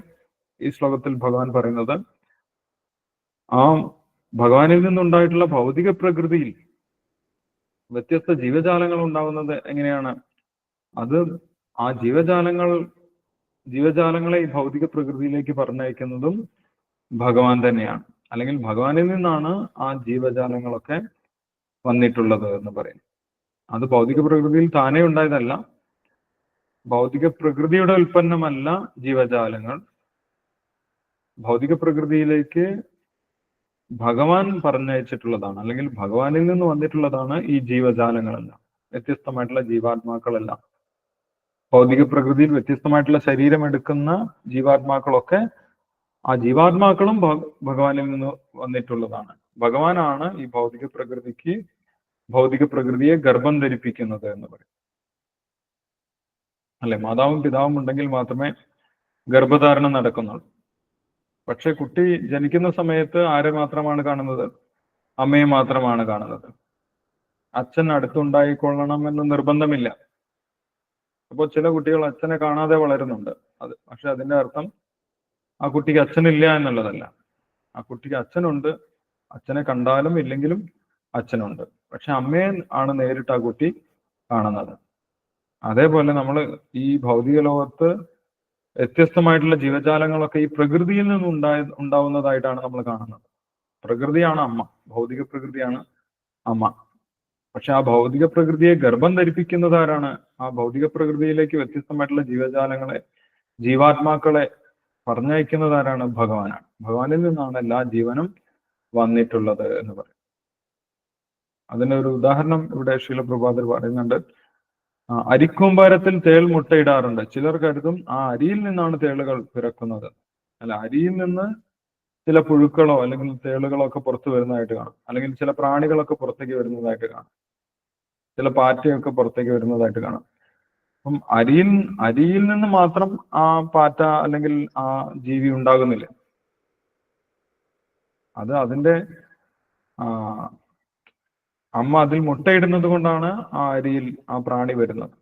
ഈ ശ്ലോകത്തിൽ ഭഗവാൻ പറയുന്നത്, ആ ഭഗവാനിൽ നിന്നുണ്ടായിട്ടുള്ള ഭൗതിക പ്രകൃതിയിൽ വ്യത്യസ്ത ജീവജാലങ്ങൾ ഉണ്ടാവുന്നത് എങ്ങനെയാണ്? അത് ആ ജീവജാലങ്ങളെ ഈ ഭൗതിക പ്രകൃതിയിലേക്ക് പറഞ്ഞയക്കുന്നതും ഭഗവാൻ തന്നെയാണ്, അല്ലെങ്കിൽ ഭഗവാനിൽ നിന്നാണ് ആ ജീവജാലങ്ങളൊക്കെ വന്നിട്ടുള്ളത് എന്ന് പറയും. അത് ഭൗതിക പ്രകൃതിയിൽ താനേ ഉണ്ടായതല്ല, ഭൗതിക പ്രകൃതിയുടെ ഉൽപ്പന്നമല്ല ജീവജാലങ്ങൾ. ഭൗതിക പ്രകൃതിയിലേക്ക് ഭഗവാൻ പറഞ്ഞയച്ചിട്ടുള്ളതാണ്, അല്ലെങ്കിൽ ഭഗവാനിൽ നിന്ന് വന്നിട്ടുള്ളതാണ് ഈ ജീവജാലങ്ങളെല്ലാം, വ്യത്യസ്തമായിട്ടുള്ള ജീവാത്മാക്കളെല്ലാം. ഭൗതിക പ്രകൃതിയിൽ വ്യത്യസ്തമായിട്ടുള്ള ശരീരം എടുക്കുന്ന ജീവാത്മാക്കളൊക്കെ, ആ ജീവാത്മാക്കളും ഭഗവാനിൽ നിന്ന് വന്നിട്ടുള്ളതാണ്. ഭഗവാനാണ് ഈ ഭൗതിക പ്രകൃതിയെ ഗർഭം ധരിപ്പിക്കുന്നത് എന്ന് പറയും. അല്ലെ, മാതാവും പിതാവും ഉണ്ടെങ്കിൽ മാത്രമേ ഗർഭധാരണം നടക്കുന്നുള്ളൂ. പക്ഷെ കുട്ടി ജനിക്കുന്ന സമയത്ത് ആരെ മാത്രമാണ് കാണുന്നത്? അമ്മയെ മാത്രമാണ് കാണുന്നത്. അച്ഛൻ അടുത്തുണ്ടായിക്കൊള്ളണം എന്ന് നിർബന്ധമില്ല. അപ്പോൾ ചില കുട്ടികൾ അച്ഛനെ കാണാതെ വളരുന്നുണ്ട്. പക്ഷെ അതിന്റെ അർത്ഥം ആ കുട്ടിക്ക് അച്ഛനില്ല എന്നുള്ളതല്ല. ആ കുട്ടിക്ക് അച്ഛനുണ്ട്, അച്ഛനെ കണ്ടാലും ഇല്ലെങ്കിലും അച്ഛനുണ്ട്. പക്ഷെ അമ്മയെ ആണ് നേരിട്ട് ആ കുട്ടി കാണുന്നത്. അതേപോലെ നമ്മൾ ഈ ഭൗതിക ലോകത്ത് വ്യത്യസ്തമായിട്ടുള്ള ജീവജാലങ്ങളൊക്കെ ഈ പ്രകൃതിയിൽ നിന്ന് ഉണ്ടാവുന്നതായിട്ടാണ് നമ്മൾ കാണുന്നത്. പ്രകൃതിയാണ് അമ്മ, ഭൗതിക പ്രകൃതിയാണ് അമ്മ. പക്ഷെ ആ ഭൗതിക പ്രകൃതിയെ ഗർഭം ധരിപ്പിക്കുന്നത് ആരാണ്? ആ ഭൗതിക പ്രകൃതിയിലേക്ക് വ്യത്യസ്തമായിട്ടുള്ള ജീവാത്മാക്കളെ പറഞ്ഞയക്കുന്നത് ആരാണ്? ഭഗവാനാണ്. ഭഗവാനിൽ നിന്നാണ് എല്ലാ ജീവനും വന്നിട്ടുള്ളത് എന്ന് പറയും. അതിനൊരു ഉദാഹരണം ഇവിടെ ശീലപ്രഭാതർ പറയുന്നുണ്ട്. അരിക്കൂമ്പാരത്തിൽ തേൾ മുട്ടയിടാറുണ്ട്. ചിലർ കരുതും ആ അരിയിൽ നിന്നാണ് തേളുകൾ പിറക്കുന്നത്. അല്ല, അരിയിൽ നിന്ന് ചില പുഴുക്കളോ അല്ലെങ്കിൽ തേളുകളോ ഒക്കെ പുറത്തു വരുന്നതായിട്ട് കാണാം. അല്ലെങ്കിൽ ചില പ്രാണികളൊക്കെ പുറത്തേക്ക് വരുന്നതായിട്ട് കാണാം. ചില പാറ്റയൊക്കെ പുറത്തേക്ക് വരുന്നതായിട്ട് കാണാം. അപ്പം അരിയിൽ നിന്ന് മാത്രം ആ പാറ്റ അല്ലെങ്കിൽ ആ ജീവി ഉണ്ടാകുന്നില്ല. അത് അതിന്റെ അമ്മ അതിൽ മുട്ടയിടുന്നത് കൊണ്ടാണ് ആ അരിയിൽ ആ പ്രാണി വരുന്നത്.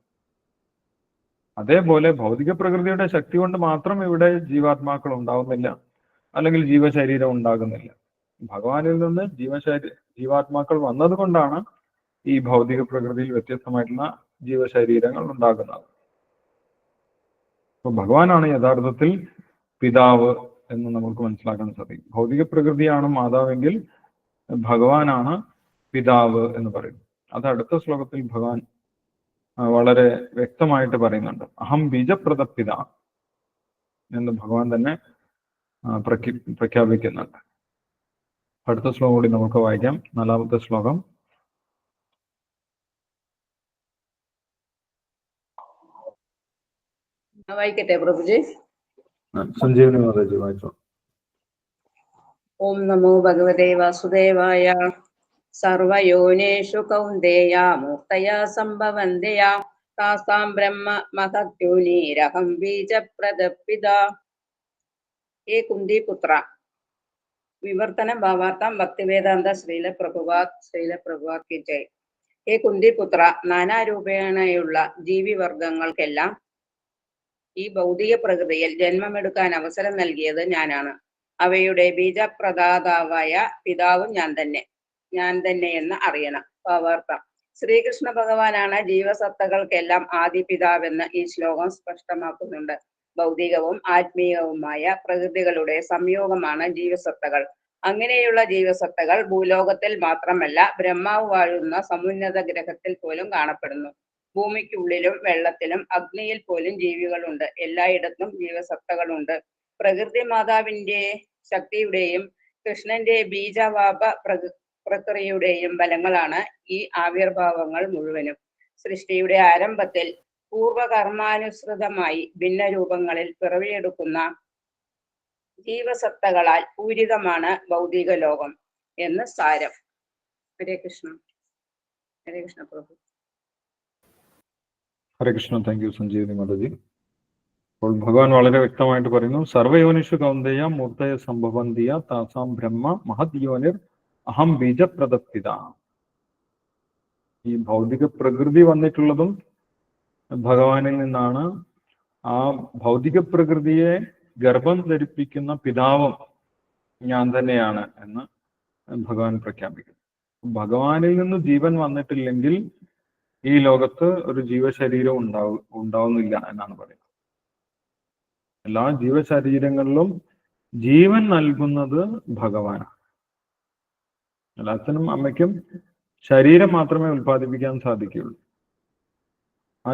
അതേപോലെ ഭൗതിക പ്രകൃതിയുടെ ശക്തി കൊണ്ട് മാത്രം ഇവിടെ ജീവാത്മാക്കൾ ഉണ്ടാവുന്നില്ല, അല്ലെങ്കിൽ ജീവശരീരം ഉണ്ടാകുന്നില്ല. ഭഗവാനിൽ നിന്ന് ജീവാത്മാക്കൾ വന്നത് കൊണ്ടാണ് ഈ ഭൗതിക പ്രകൃതിയിൽ വ്യത്യസ്തമായിട്ടുള്ള ജീവശരീരങ്ങൾ ഉണ്ടാകുന്നത്. അപ്പൊ ഭഗവാനാണ് യഥാർത്ഥത്തിൽ പിതാവ് എന്ന് നമുക്ക് മനസ്സിലാക്കാൻ സാധിക്കും. ഭൗതിക പ്രകൃതിയാണ് മാതാവെങ്കിൽ ഭഗവാനാണ് പിതാവ് എന്ന് പറയും. അത് അടുത്ത ശ്ലോകത്തിൽ ഭഗവാൻ വളരെ വ്യക്തമായിട്ട് പറയുന്നുണ്ട്. അഹം ബീജപ്രദപിത എന്ന് ഭഗവാൻ തന്നെ പ്രഖ്യാപിക്കുന്നുണ്ട്. അടുത്ത ശ്ലോകം കൂടി നമുക്ക് വായിക്കാം. 4ാമത്തെ ശ്ലോകം. വായിക്കട്ടെ പ്രഭുജി. സഞ്ജീവനി മാതാജി വായിച്ചോ. ഓം നമോ ഭഗവതേ വാസുദേവായ. സർവയോനേഷു കൗന്ദേയ മൂർത്തയ സംഭവന്തിയ താസാം ബ്രഹ്മ മഹദ്യോനീരഹം ബീജപ്രദപിത. ഹേ കുന്തിപുത്ര. വിവർത്തന ഭാവാർത്ഥം ഭക്തിവേദാന്ത ശ്രീല പ്രഭുവാദ് കി ജയ്. ഹേ കുന്തിപുത്ര, നാനാരൂപേണയുള്ള ജീവിവർഗങ്ങൾക്കെല്ലാം ഈ ഭൗതിക പ്രകൃതിയിൽ ജന്മമെടുക്കാൻ അവസരം നൽകിയത് ഞാനാണ്. അവയുടെ ബീജപ്രദാതാവായ പിതാവും ഞാൻ തന്നെ എന്ന് അറിയണം. ഭാവാർത്ഥം: ശ്രീകൃഷ്ണ ഭഗവാനാണ് ജീവസത്തകൾക്കെല്ലാം ആദി പിതാവെന്ന് ഈ ശ്ലോകം സ്പഷ്ടമാക്കുന്നുണ്ട്. ഭൗതികവും ആത്മീയവുമായ പ്രകൃതികളുടെ സംയോഗമാണ് ജീവസത്തകൾ. അങ്ങനെയുള്ള ജീവസത്തകൾ ഭൂലോകത്തിൽ മാത്രമല്ല, ബ്രഹ്മാവ് വാഴുന്ന സമുന്നത ഗ്രഹത്തിൽ പോലും കാണപ്പെടുന്നു. ഭൂമിക്കുള്ളിലും വെള്ളത്തിലും അഗ്നിയിൽ പോലും ജീവികളുണ്ട്. എല്ലായിടത്തും ജീവസത്തകളുണ്ട്. പ്രകൃതി മാതാവിന്റെ ശക്തിയുടെയും കൃഷ്ണന്റെ ബീജവാപ പ്രക്രിയയുടെയും ഫലങ്ങളാണ് ഈ ആവിർഭാവങ്ങൾ മുഴുവനും. സൃഷ്ടിയുടെ ആരംഭത്തിൽ പൂർവകർമാനുസൃതമായി ഭിന്ന രൂപങ്ങളിൽ പിറവിയെടുക്കുന്ന ജീവസത്തകളാൽ പൂരിതമാണ് ഭൗതിക ലോകം എന്ന് സാരം. ഹരേ കൃഷ്ണ. ഹരേ കൃഷ്ണ പ്രഭു. ഹരേ കൃഷ്ണ. താങ്ക് യു സഞ്ജീവനി മാതാജി. അപ്പോൾ ഭഗവാൻ വളരെ വ്യക്തമായിട്ട് പറയുന്നു, സർവയോനിഷു കൗന്ദേയ മൂർത്തയ സംഭവന്തിയ താസാം ബ്രഹ്മ മഹദ്യോനിർ അഹം ബീജപ്രദപിത. ഈ ഭൗതിക പ്രകൃതി വന്നിട്ടുള്ളതും ഭഗവാനിൽ നിന്നാണ്. ആ ഭൗതിക പ്രകൃതിയെ ഗർഭം ധരിപ്പിക്കുന്ന പിതാവും ഞാൻ തന്നെയാണ് എന്ന് ഭഗവാൻ പ്രഖ്യാപിക്കുന്നു. ഭഗവാനിൽ നിന്ന് ജീവൻ വന്നിട്ടില്ലെങ്കിൽ ഈ ലോകത്ത് ഒരു ജീവശരീരം ഉണ്ടാവുന്നില്ല എന്നാണ് പറയുന്നത്. എല്ലാ ജീവശരീരങ്ങളിലും ജീവൻ നൽകുന്നത് ഭഗവാനാണ്. അച്ഛനും അമ്മയ്ക്കും ശരീരം മാത്രമേ ഉൽപ്പാദിപ്പിക്കാൻ സാധിക്കുകയുള്ളൂ. ആ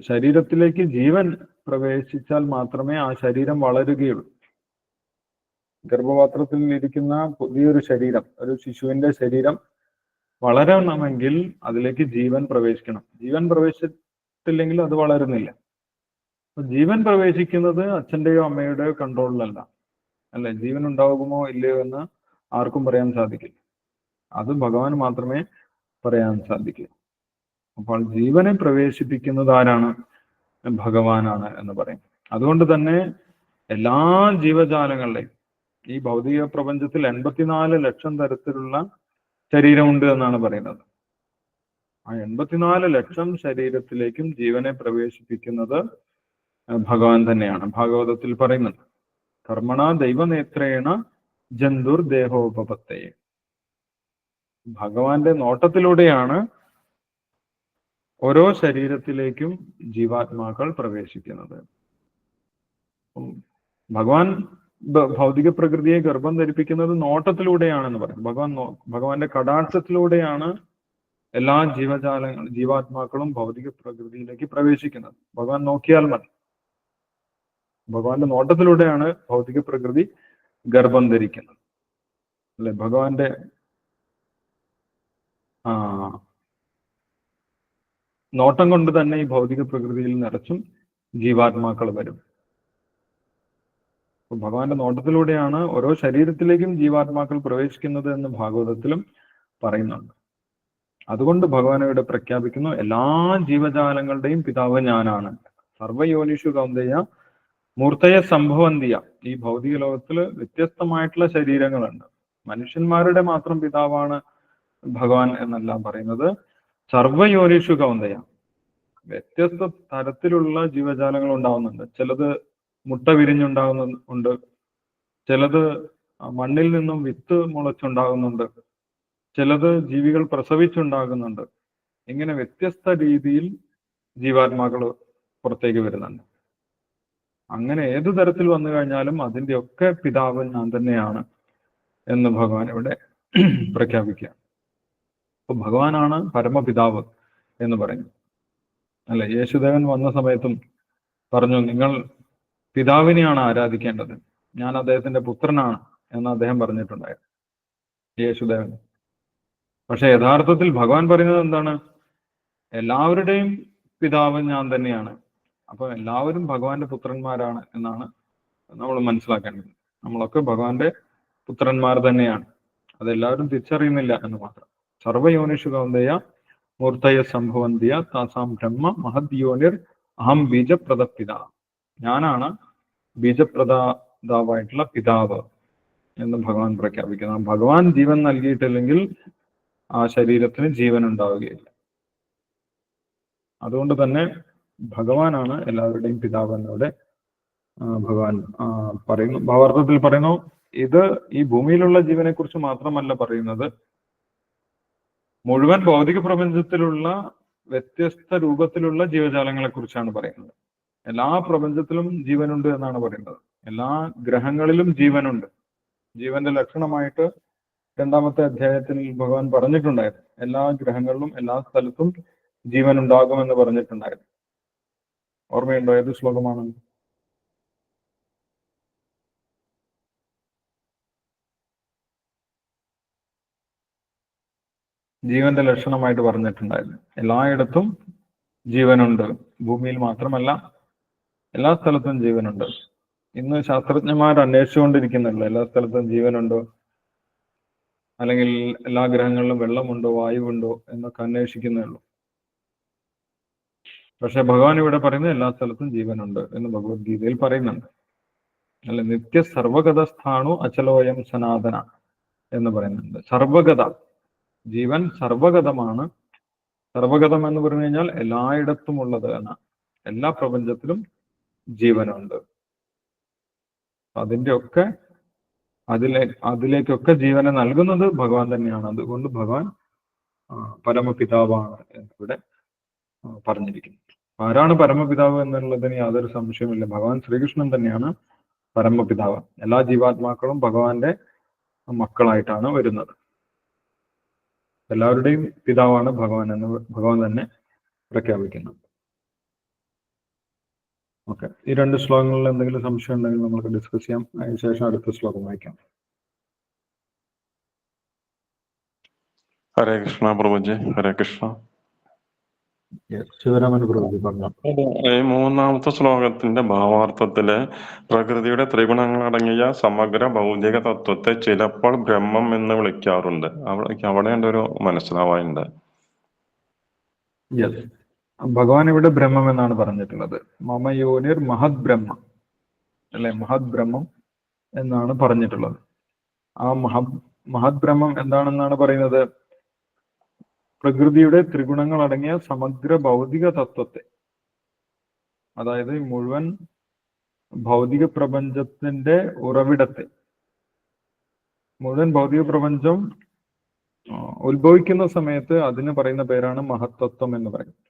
ശരീരത്തിലേക്ക് ജീവൻ പ്രവേശിച്ചാൽ മാത്രമേ ആ ശരീരം വളരുകയുള്ളൂ. ഗർഭപാത്രത്തിൽ ഇരിക്കുന്ന പുതിയൊരു ശരീരം, ഒരു ശിശുവിന്റെ ശരീരം വളരണമെങ്കിൽ അതിലേക്ക് ജീവൻ പ്രവേശിക്കണം. ജീവൻ പ്രവേശിച്ചിട്ടില്ലെങ്കിൽ അത് വളരുന്നില്ല. ജീവൻ പ്രവേശിക്കുന്നത് അച്ഛന്റെയോ അമ്മയുടെയോ കൺട്രോളിലല്ല. അല്ലെ, ജീവൻ ഉണ്ടാകുമോ ഇല്ലയോ എന്ന് ആർക്കും പറയാൻ സാധിക്കില്ല. അത് ഭഗവാൻ മാത്രമേ പറയാൻ സാധിക്കൂ. അപ്പോൾ ജീവനെ പ്രവേശിപ്പിക്കുന്നത് ആരാണ്? ഭഗവാനാണ് എന്ന് പറയും. അതുകൊണ്ട് തന്നെ എല്ലാ ജീവജാലങ്ങളുടെയും ഈ ഭൗതിക പ്രപഞ്ചത്തിൽ 84 ലക്ഷം തരത്തിലുള്ള ശരീരമുണ്ട് എന്നാണ് പറയുന്നത്. ആ 84 ലക്ഷം ശരീരത്തിലേക്കും ജീവനെ പ്രവേശിപ്പിക്കുന്നത് ഭഗവാൻ തന്നെയാണ്. ഭാഗവതത്തിൽ പറയുന്നുണ്ട്, കർമ്മണ ദൈവനേത്രേണ ജന്തുർ ദേഹോപപത്തയെ. ഭഗവാന്റെ നോട്ടത്തിലൂടെയാണ് ഓരോ ശരീരത്തിലേക്കും ജീവാത്മാക്കൾ പ്രവേശിക്കുന്നത്. ഭഗവാൻ ഭൗതിക പ്രകൃതിയെ ഗർഭം ധരിപ്പിക്കുന്നത് നോട്ടത്തിലൂടെയാണെന്ന് പറയും. ഭഗവാന്റെ കടാക്ഷത്തിലൂടെയാണ് എല്ലാ ജീവാത്മാക്കളും ഭൗതിക പ്രകൃതിയിലേക്ക് പ്രവേശിക്കുന്നത്. ഭഗവാൻ നോക്കിയാൽ മതി. ഭഗവാന്റെ നോട്ടത്തിലൂടെയാണ് ഭൗതിക പ്രകൃതി ഗർഭം ധരിക്കുന്നത്. അല്ലെ, ഭഗവാന്റെ നോട്ടം കൊണ്ട് തന്നെ ഈ ഭൗതിക പ്രകൃതിയിൽ നിറച്ചും ജീവാത്മാക്കൾ വരും. ഭഗവാന്റെ നോട്ടത്തിലൂടെയാണ് ഓരോ ശരീരത്തിലേക്കും ജീവാത്മാക്കൾ പ്രവേശിക്കുന്നത് എന്ന് ഭാഗവതത്തിലും പറയുന്നുണ്ട്. അതുകൊണ്ട് ഭഗവാൻ ഇവിടെ പ്രഖ്യാപിക്കുന്നു, എല്ലാ ജീവജാലങ്ങളുടെയും പിതാവ് ഞാനാണ്. സർവയോനിഷു കൗന്ദേയ മൂർത്തയ സംഭവന്തിയ. ഈ ഭൗതിക ലോകത്തില് വ്യത്യസ്തമായിട്ടുള്ള ശരീരങ്ങളുണ്ട്. മനുഷ്യന്മാരുടെ മാത്രം പിതാവാണ് ഭഗവാൻ എന്നല്ല പറയുന്നത്. സർവയോനിഷു കൗന്ദേയ, വ്യത്യസ്ത തരത്തിലുള്ള ജീവജാലങ്ങൾ ഉണ്ടാവുന്നുണ്ട്. ചിലത് മുട്ട വിരിഞ്ഞുണ്ടാകുന്നുണ്ട്, ചിലത് മണ്ണിൽ നിന്നും വിത്ത് മുളച്ചുണ്ടാകുന്നുണ്ട്, ചിലത് ജീവികൾ പ്രസവിച്ചുണ്ടാകുന്നുണ്ട്. ഇങ്ങനെ വ്യത്യസ്ത രീതിയിൽ ജീവാത്മാക്കൾ പുറത്തേക്ക് വരുന്നുണ്ട്. അങ്ങനെ ഏതു തരത്തിൽ വന്നു കഴിഞ്ഞാലും അതിൻ്റെ ഒക്കെ പിതാവ് ഞാൻ തന്നെയാണ് എന്ന് ഭഗവാൻ ഇവിടെ പ്രഖ്യാപിക്കുക. അപ്പൊ ഭഗവാനാണ് പരമപിതാവ് എന്ന് പറയുന്നത്. അല്ലെ, യേശുദേവൻ വന്ന സമയത്തും പറഞ്ഞു, നിങ്ങൾ പിതാവിനെയാണ് ആരാധിക്കേണ്ടത്, ഞാൻ അദ്ദേഹത്തിന്റെ പുത്രനാണ് എന്ന് അദ്ദേഹം പറഞ്ഞിട്ടുണ്ടായിരുന്നു, യേശുദേവൻ. പക്ഷെ യഥാർത്ഥത്തിൽ ഭഗവാൻ പറയുന്നത് എന്താണ്? എല്ലാവരുടെയും പിതാവ് ഞാൻ തന്നെയാണ്. അപ്പൊ എല്ലാവരും ഭഗവാന്റെ പുത്രന്മാരാണ് എന്നാണ് നമ്മൾ മനസ്സിലാക്കേണ്ടത്. നമ്മളൊക്കെ ഭഗവാന്റെ പുത്രന്മാർ തന്നെയാണ്. അതെല്ലാവരും തിരിച്ചറിയുന്നില്ല എന്ന് മാത്രം. സർവയോനിഷു കൗന്ദയ മൂർത്തയ സംഭവന്തിയ താസാം ബ്രഹ്മ മഹദ്യോനിർ അഹം ബീജപ്രദപിത. ഞാനാണ് ബീജപ്രദാതാവായിട്ടുള്ള പിതാവ് എന്ന് ഭഗവാൻ പ്രഖ്യാപിക്കുന്നു. ഭഗവാൻ ജീവൻ നൽകിയിട്ടില്ലെങ്കിൽ ആ ശരീരത്തിന് ജീവൻ ഉണ്ടാവുകയില്ല. അതുകൊണ്ട് തന്നെ ഭഗവാനാണ് എല്ലാവരുടെയും പിതാവ് എന്നിവിടെ ഭഗവാൻ പറയുന്നു. ഭാവാർത്ഥത്തിൽ പറയുന്നു, ഇത് ഈ ഭൂമിയിലുള്ള ജീവനെ കുറിച്ച് മാത്രമല്ല പറയുന്നത്, മുഴുവൻ ഭൗതിക പ്രപഞ്ചത്തിലുള്ള വ്യത്യസ്ത രൂപത്തിലുള്ള ജീവജാലങ്ങളെ കുറിച്ചാണ് പറയുന്നത്. എല്ലാ പ്രപഞ്ചത്തിലും ജീവനുണ്ട് എന്നാണ് പറയുന്നത്. എല്ലാ ഗ്രഹങ്ങളിലും ജീവനുണ്ട്. ജീവന്റെ ലക്ഷണമായിട്ട് 2ാമത്തെ അധ്യായത്തിൽ ഭഗവാൻ പറഞ്ഞിട്ടുണ്ടായിരുന്നു. എല്ലാ ഗ്രഹങ്ങളിലും എല്ലാ സ്ഥലത്തും ജീവൻ ഉണ്ടാകുമെന്ന് പറഞ്ഞിട്ടുണ്ടായിരുന്നു. ഓർമ്മയുണ്ടോ? ഏത് ശ്ലോകമാണ്? ജീവന്റെ ലക്ഷണമായിട്ട് പറഞ്ഞിട്ടുണ്ടായിരുന്നു. എല്ലായിടത്തും ജീവനുണ്ട്. ഭൂമിയിൽ മാത്രമല്ല, എല്ലാ സ്ഥലത്തും ജീവനുണ്ട്. ഇന്ന് ശാസ്ത്രജ്ഞന്മാർ അന്വേഷിച്ചുകൊണ്ടിരിക്കുന്നുണ്ട് എല്ലാ സ്ഥലത്തും ജീവനുണ്ടോ, അല്ലെങ്കിൽ എല്ലാ ഗ്രഹങ്ങളിലും വെള്ളമുണ്ടോ, വായുവുണ്ടോ എന്നൊക്കെ അന്വേഷിക്കുന്നേ ഉള്ളൂ. പക്ഷെ ഭഗവാൻ ഇവിടെ പറയുന്നത് എല്ലാ സ്ഥലത്തും ജീവനുണ്ട് എന്ന് ഭഗവത്ഗീതയിൽ പറയുന്നുണ്ട്. അല്ല, നിത്യ സർവഗതസ്ഥാണു അചലോയം സനാതന എന്ന് പറയുന്നുണ്ട്. സർവഗത, ജീവൻ സർവഗതമാണ്. സർവഗതം എന്ന് പറഞ്ഞു കഴിഞ്ഞാൽ എല്ലായിടത്തും ഉള്ളത് എന്നാണ്. എല്ലാ പ്രപഞ്ചത്തിലും ജീവനുണ്ട്. അതിലേക്കൊക്കെ ജീവനെ നൽകുന്നത് ഭഗവാൻ തന്നെയാണ്. അതുകൊണ്ട് ഭഗവാൻ പരമപിതാവാണ് എന്നിവിടെ പറഞ്ഞിരിക്കുന്നു. ആരാണ് പരമപിതാവ് എന്നുള്ളതിന് യാതൊരു സംശയമില്ല. ഭഗവാൻ ശ്രീകൃഷ്ണൻ തന്നെയാണ് പരമപിതാവ്. എല്ലാ ജീവാത്മാക്കളും ഭഗവാന്റെ മക്കളായിട്ടാണ് വരുന്നത്. എല്ലാവരുടെയും പിതാവാണ് ഭഗവാൻ എന്ന് ഭഗവാൻ തന്നെ പ്രഖ്യാപിക്കുന്നു. ഓക്കെ, ഈ 2 ശ്ലോകങ്ങളിൽ എന്തെങ്കിലും സംശയം ഉണ്ടെങ്കിൽ നമുക്ക് ഡിസ്കസ് ചെയ്യാം. അതിനുശേഷം അടുത്ത ശ്ലോകം വായിക്കാം. ഹരേ കൃഷ്ണ പ്രഭുജി. ഹരേ കൃഷ്ണ. ശിവരാമൻ പ്രഭുജി പറഞ്ഞു. ഈ 3ാമത്തെ ശ്ലോകത്തിന്റെ ഭാവാർത്ഥത്തില് പ്രകൃതിയുടെ ത്രിഗുണങ്ങളടങ്ങിയ സമഗ്ര ഭൗതിക തത്വത്തെ ചിലപ്പോൾ ബ്രഹ്മം എന്ന് വിളിക്കാറുണ്ട്. അവിടെ ഒരു മനസ്സിലാവാനുണ്ട്. യെസ്, ഭഗവാൻ ഇവിടെ ബ്രഹ്മം എന്നാണ് പറഞ്ഞിട്ടുള്ളത്. മമയോനിർ മഹത് ബ്രഹ്മ, അല്ലെ, മഹത് ബ്രഹ്മം എന്നാണ് പറഞ്ഞിട്ടുള്ളത്. ആ മഹത് ബ്രഹ്മം എന്താണെന്നാണ് പറയുന്നത്? പ്രകൃതിയുടെ ത്രിഗുണങ്ങൾ അടങ്ങിയ സമഗ്ര ഭൗതിക തത്വത്തെ, അതായത് മുഴുവൻ ഭൗതിക പ്രപഞ്ചത്തിന്റെ ഉറവിടത്തെ, മുഴുവൻ ഭൗതിക പ്രപഞ്ചം ഉത്ഭവിക്കുന്ന സമയത്ത് അതിന് പറയുന്ന പേരാണ് മഹത്തത്വം എന്ന് പറയുന്നത്.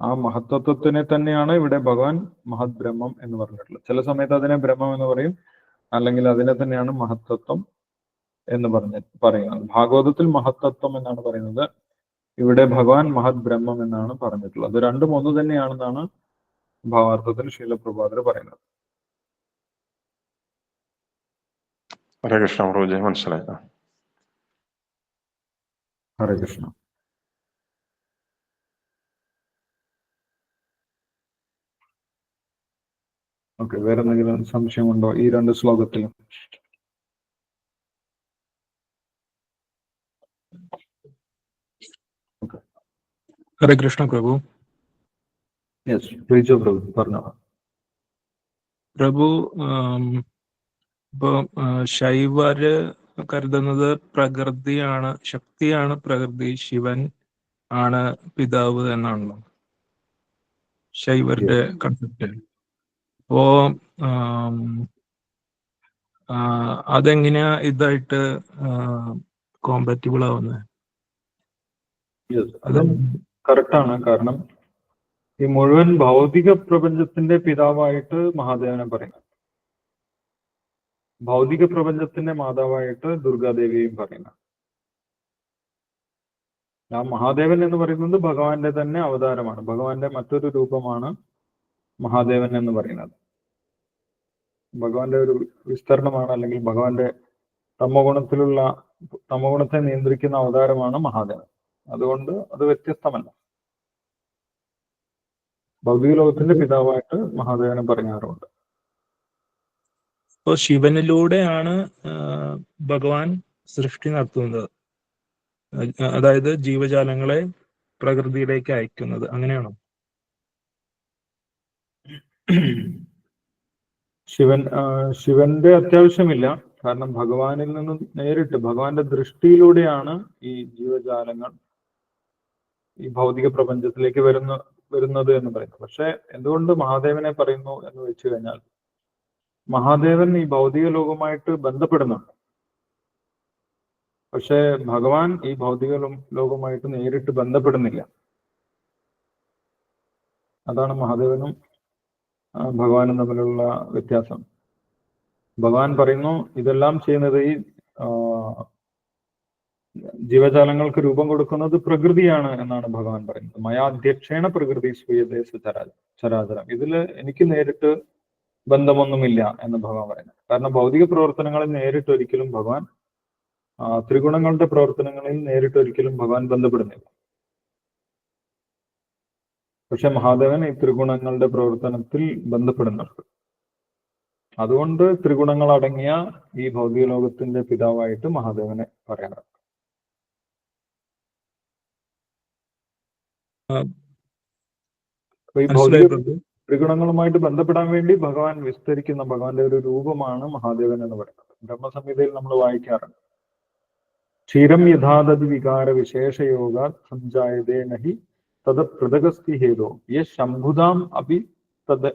ആ മഹത്തത്വത്തിനെ തന്നെയാണ് ഇവിടെ ഭഗവാൻ മഹത് ബ്രഹ്മം എന്ന് പറഞ്ഞിട്ടുള്ളത്. ചില സമയത്ത് അതിനെ ബ്രഹ്മം എന്ന് പറയും, അല്ലെങ്കിൽ അതിനെ തന്നെയാണ് മഹത്തത്വം എന്ന് പറയുന്നത്. ഭാഗവതത്തിൽ മഹത്തത്വം എന്നാണ് പറയുന്നത്. ഇവിടെ ഭഗവാൻ മഹത് ബ്രഹ്മം എന്നാണ് പറഞ്ഞിട്ടുള്ളത്. അത് രണ്ടും ഒന്ന് തന്നെയാണെന്നാണ് ഭാവാർത്ഥത്തിൽ ശീലപ്രഭാതർ പറയുന്നത്. ഹരേ കൃഷ്ണ പ്രഭുജി, മനസ്സിലായി. ഹരേ കൃഷ്ണ. ഓക്കെ, വേറെ എന്തെങ്കിലും സംശയമുണ്ടോ ഈ 2 ശ്ലോകത്തിലും? ഹരേ കൃഷ്ണ പ്രഭു. യെസ്, പ്രീജോ പ്രഭു പറഞ്ഞോ. പ്രഭു, ഇപ്പൊ ശൈവര് കരുതുന്നത് പ്രകൃതിയാണ്, ശക്തിയാണ് പ്രകൃതി, ശിവൻ ആണ് പിതാവ് എന്നാണല്ലോ ശൈവരുടെ കൺസെപ്റ്റ്. അപ്പോ അതെങ്ങനെയാ ഇതായിട്ട് കോമ്പാറ്റിബിൾ ആവുന്നത്? അത് കറക്റ്റാണ്. കാരണം ഈ മുഴുവൻ ഭൗതിക പ്രപഞ്ചത്തിന്റെ പിതാവായിട്ട് മഹാദേവനെ പറയുന്നത്, ഭൗതിക പ്രപഞ്ചത്തിന്റെ മാതാവായിട്ട് ദുർഗാദേവിയെയും പറയുന്നത്. ആ മഹാദേവൻ എന്ന് പറയുന്നത് ഭഗവാന്റെ തന്നെ അവതാരമാണ്. ഭഗവാന്റെ മറ്റൊരു രൂപമാണ് മഹാദേവൻ എന്ന് പറയുന്നത്. ഭഗവാന്റെ ഒരു വിസ്തരണമാണ്, അല്ലെങ്കിൽ ഭഗവാന്റെ തമോഗുണത്തെ നിയന്ത്രിക്കുന്ന അവതാരമാണ് മഹാദേവൻ. അതുകൊണ്ട് അത് വ്യത്യസ്തമല്ല. ഭൗതിക ലോകത്തിന്റെ പിതാവായിട്ട് മഹാദേവനെ പറയാറുണ്ട്. അപ്പോൾ ശിവനിലൂടെയാണ് ഭഗവാൻ സൃഷ്ടി നടത്തുന്നത്, അതായത് ജീവജാലങ്ങളെ പ്രകൃതിയിലേക്ക് അയക്കുന്നത്, അങ്ങനെയാണോ? ശിവന്റെ അത്യാവശ്യമില്ല. കാരണം ഭഗവാനിൽ നിന്നും നേരിട്ട് ഭഗവാന്റെ ദൃഷ്ടിയിലൂടെയാണ് ഈ ജീവജാലങ്ങൾ ഈ ഭൗതിക പ്രപഞ്ചത്തിലേക്ക് വരുന്നത് എന്ന് പറയുന്നത്. പക്ഷെ എന്തുകൊണ്ട് മഹാദേവനെ പറയുന്നു എന്ന് വെച്ച് കഴിഞ്ഞാൽ, മഹാദേവൻ ഈ ഭൗതിക ലോകവുമായിട്ട് ബന്ധപ്പെടുന്നുണ്ട്. പക്ഷെ ഭഗവാൻ ഈ ഭൗതിക ലോകവുമായിട്ട് നേരിട്ട് ബന്ധപ്പെടുന്നില്ല. അതാണ് മഹാദേവനും ഭഗവാനും തമ്മിലുള്ള വ്യത്യാസം. ഭഗവാൻ പറയുന്നു ഇതെല്ലാം ചെയ്യുന്നത് ഈ ജീവജാലങ്ങൾക്ക് രൂപം കൊടുക്കുന്നത് പ്രകൃതിയാണ് എന്നാണ് ഭഗവാൻ പറയുന്നത്. മയാധ്യക്ഷേണ പ്രകൃതി സ്വീയതേ ചരാചരം. ഇതില് എനിക്ക് നേരിട്ട് ബന്ധമൊന്നുമില്ല എന്ന് ഭഗവാൻ പറയുന്നത്. കാരണം ഭൗതിക പ്രവർത്തനങ്ങളിൽ നേരിട്ട് ഒരിക്കലും ഭഗവാൻ, ത്രിഗുണങ്ങളുടെ പ്രവർത്തനങ്ങളിൽ നേരിട്ട് ഒരിക്കലും ഭഗവാൻ ബന്ധപ്പെടുന്നില്ല. പക്ഷെ മഹാദേവൻ ഈ ത്രിഗുണങ്ങളുടെ പ്രവർത്തനത്തിൽ ബന്ധപ്പെടുന്നുണ്ട്. അതുകൊണ്ട് ത്രിഗുണങ്ങൾ അടങ്ങിയ ഈ ഭൗതിക ലോകത്തിന്റെ പിതാവായിട്ട് മഹാദേവനെ പറയാറുണ്ട്. ഈ ഭൗതിക ത്രിഗുണങ്ങളുമായിട്ട് ബന്ധപ്പെടാൻ വേണ്ടി ഭഗവാൻ വിസ്തരിക്കുന്ന ഭഗവാന്റെ ഒരു രൂപമാണ് മഹാദേവൻ എന്ന് പറയുന്നത്. ബ്രഹ്മസംഹിതയിൽ നമ്മൾ വായിക്കാറുണ്ട്. ക്ഷീരം യഥാദതി വികാര വിശേഷയോഗ സഞ്ജായതേ നഹി തത് പൃഥകസ്തി ഹേതോ ശംഭുതാം അഭി തത്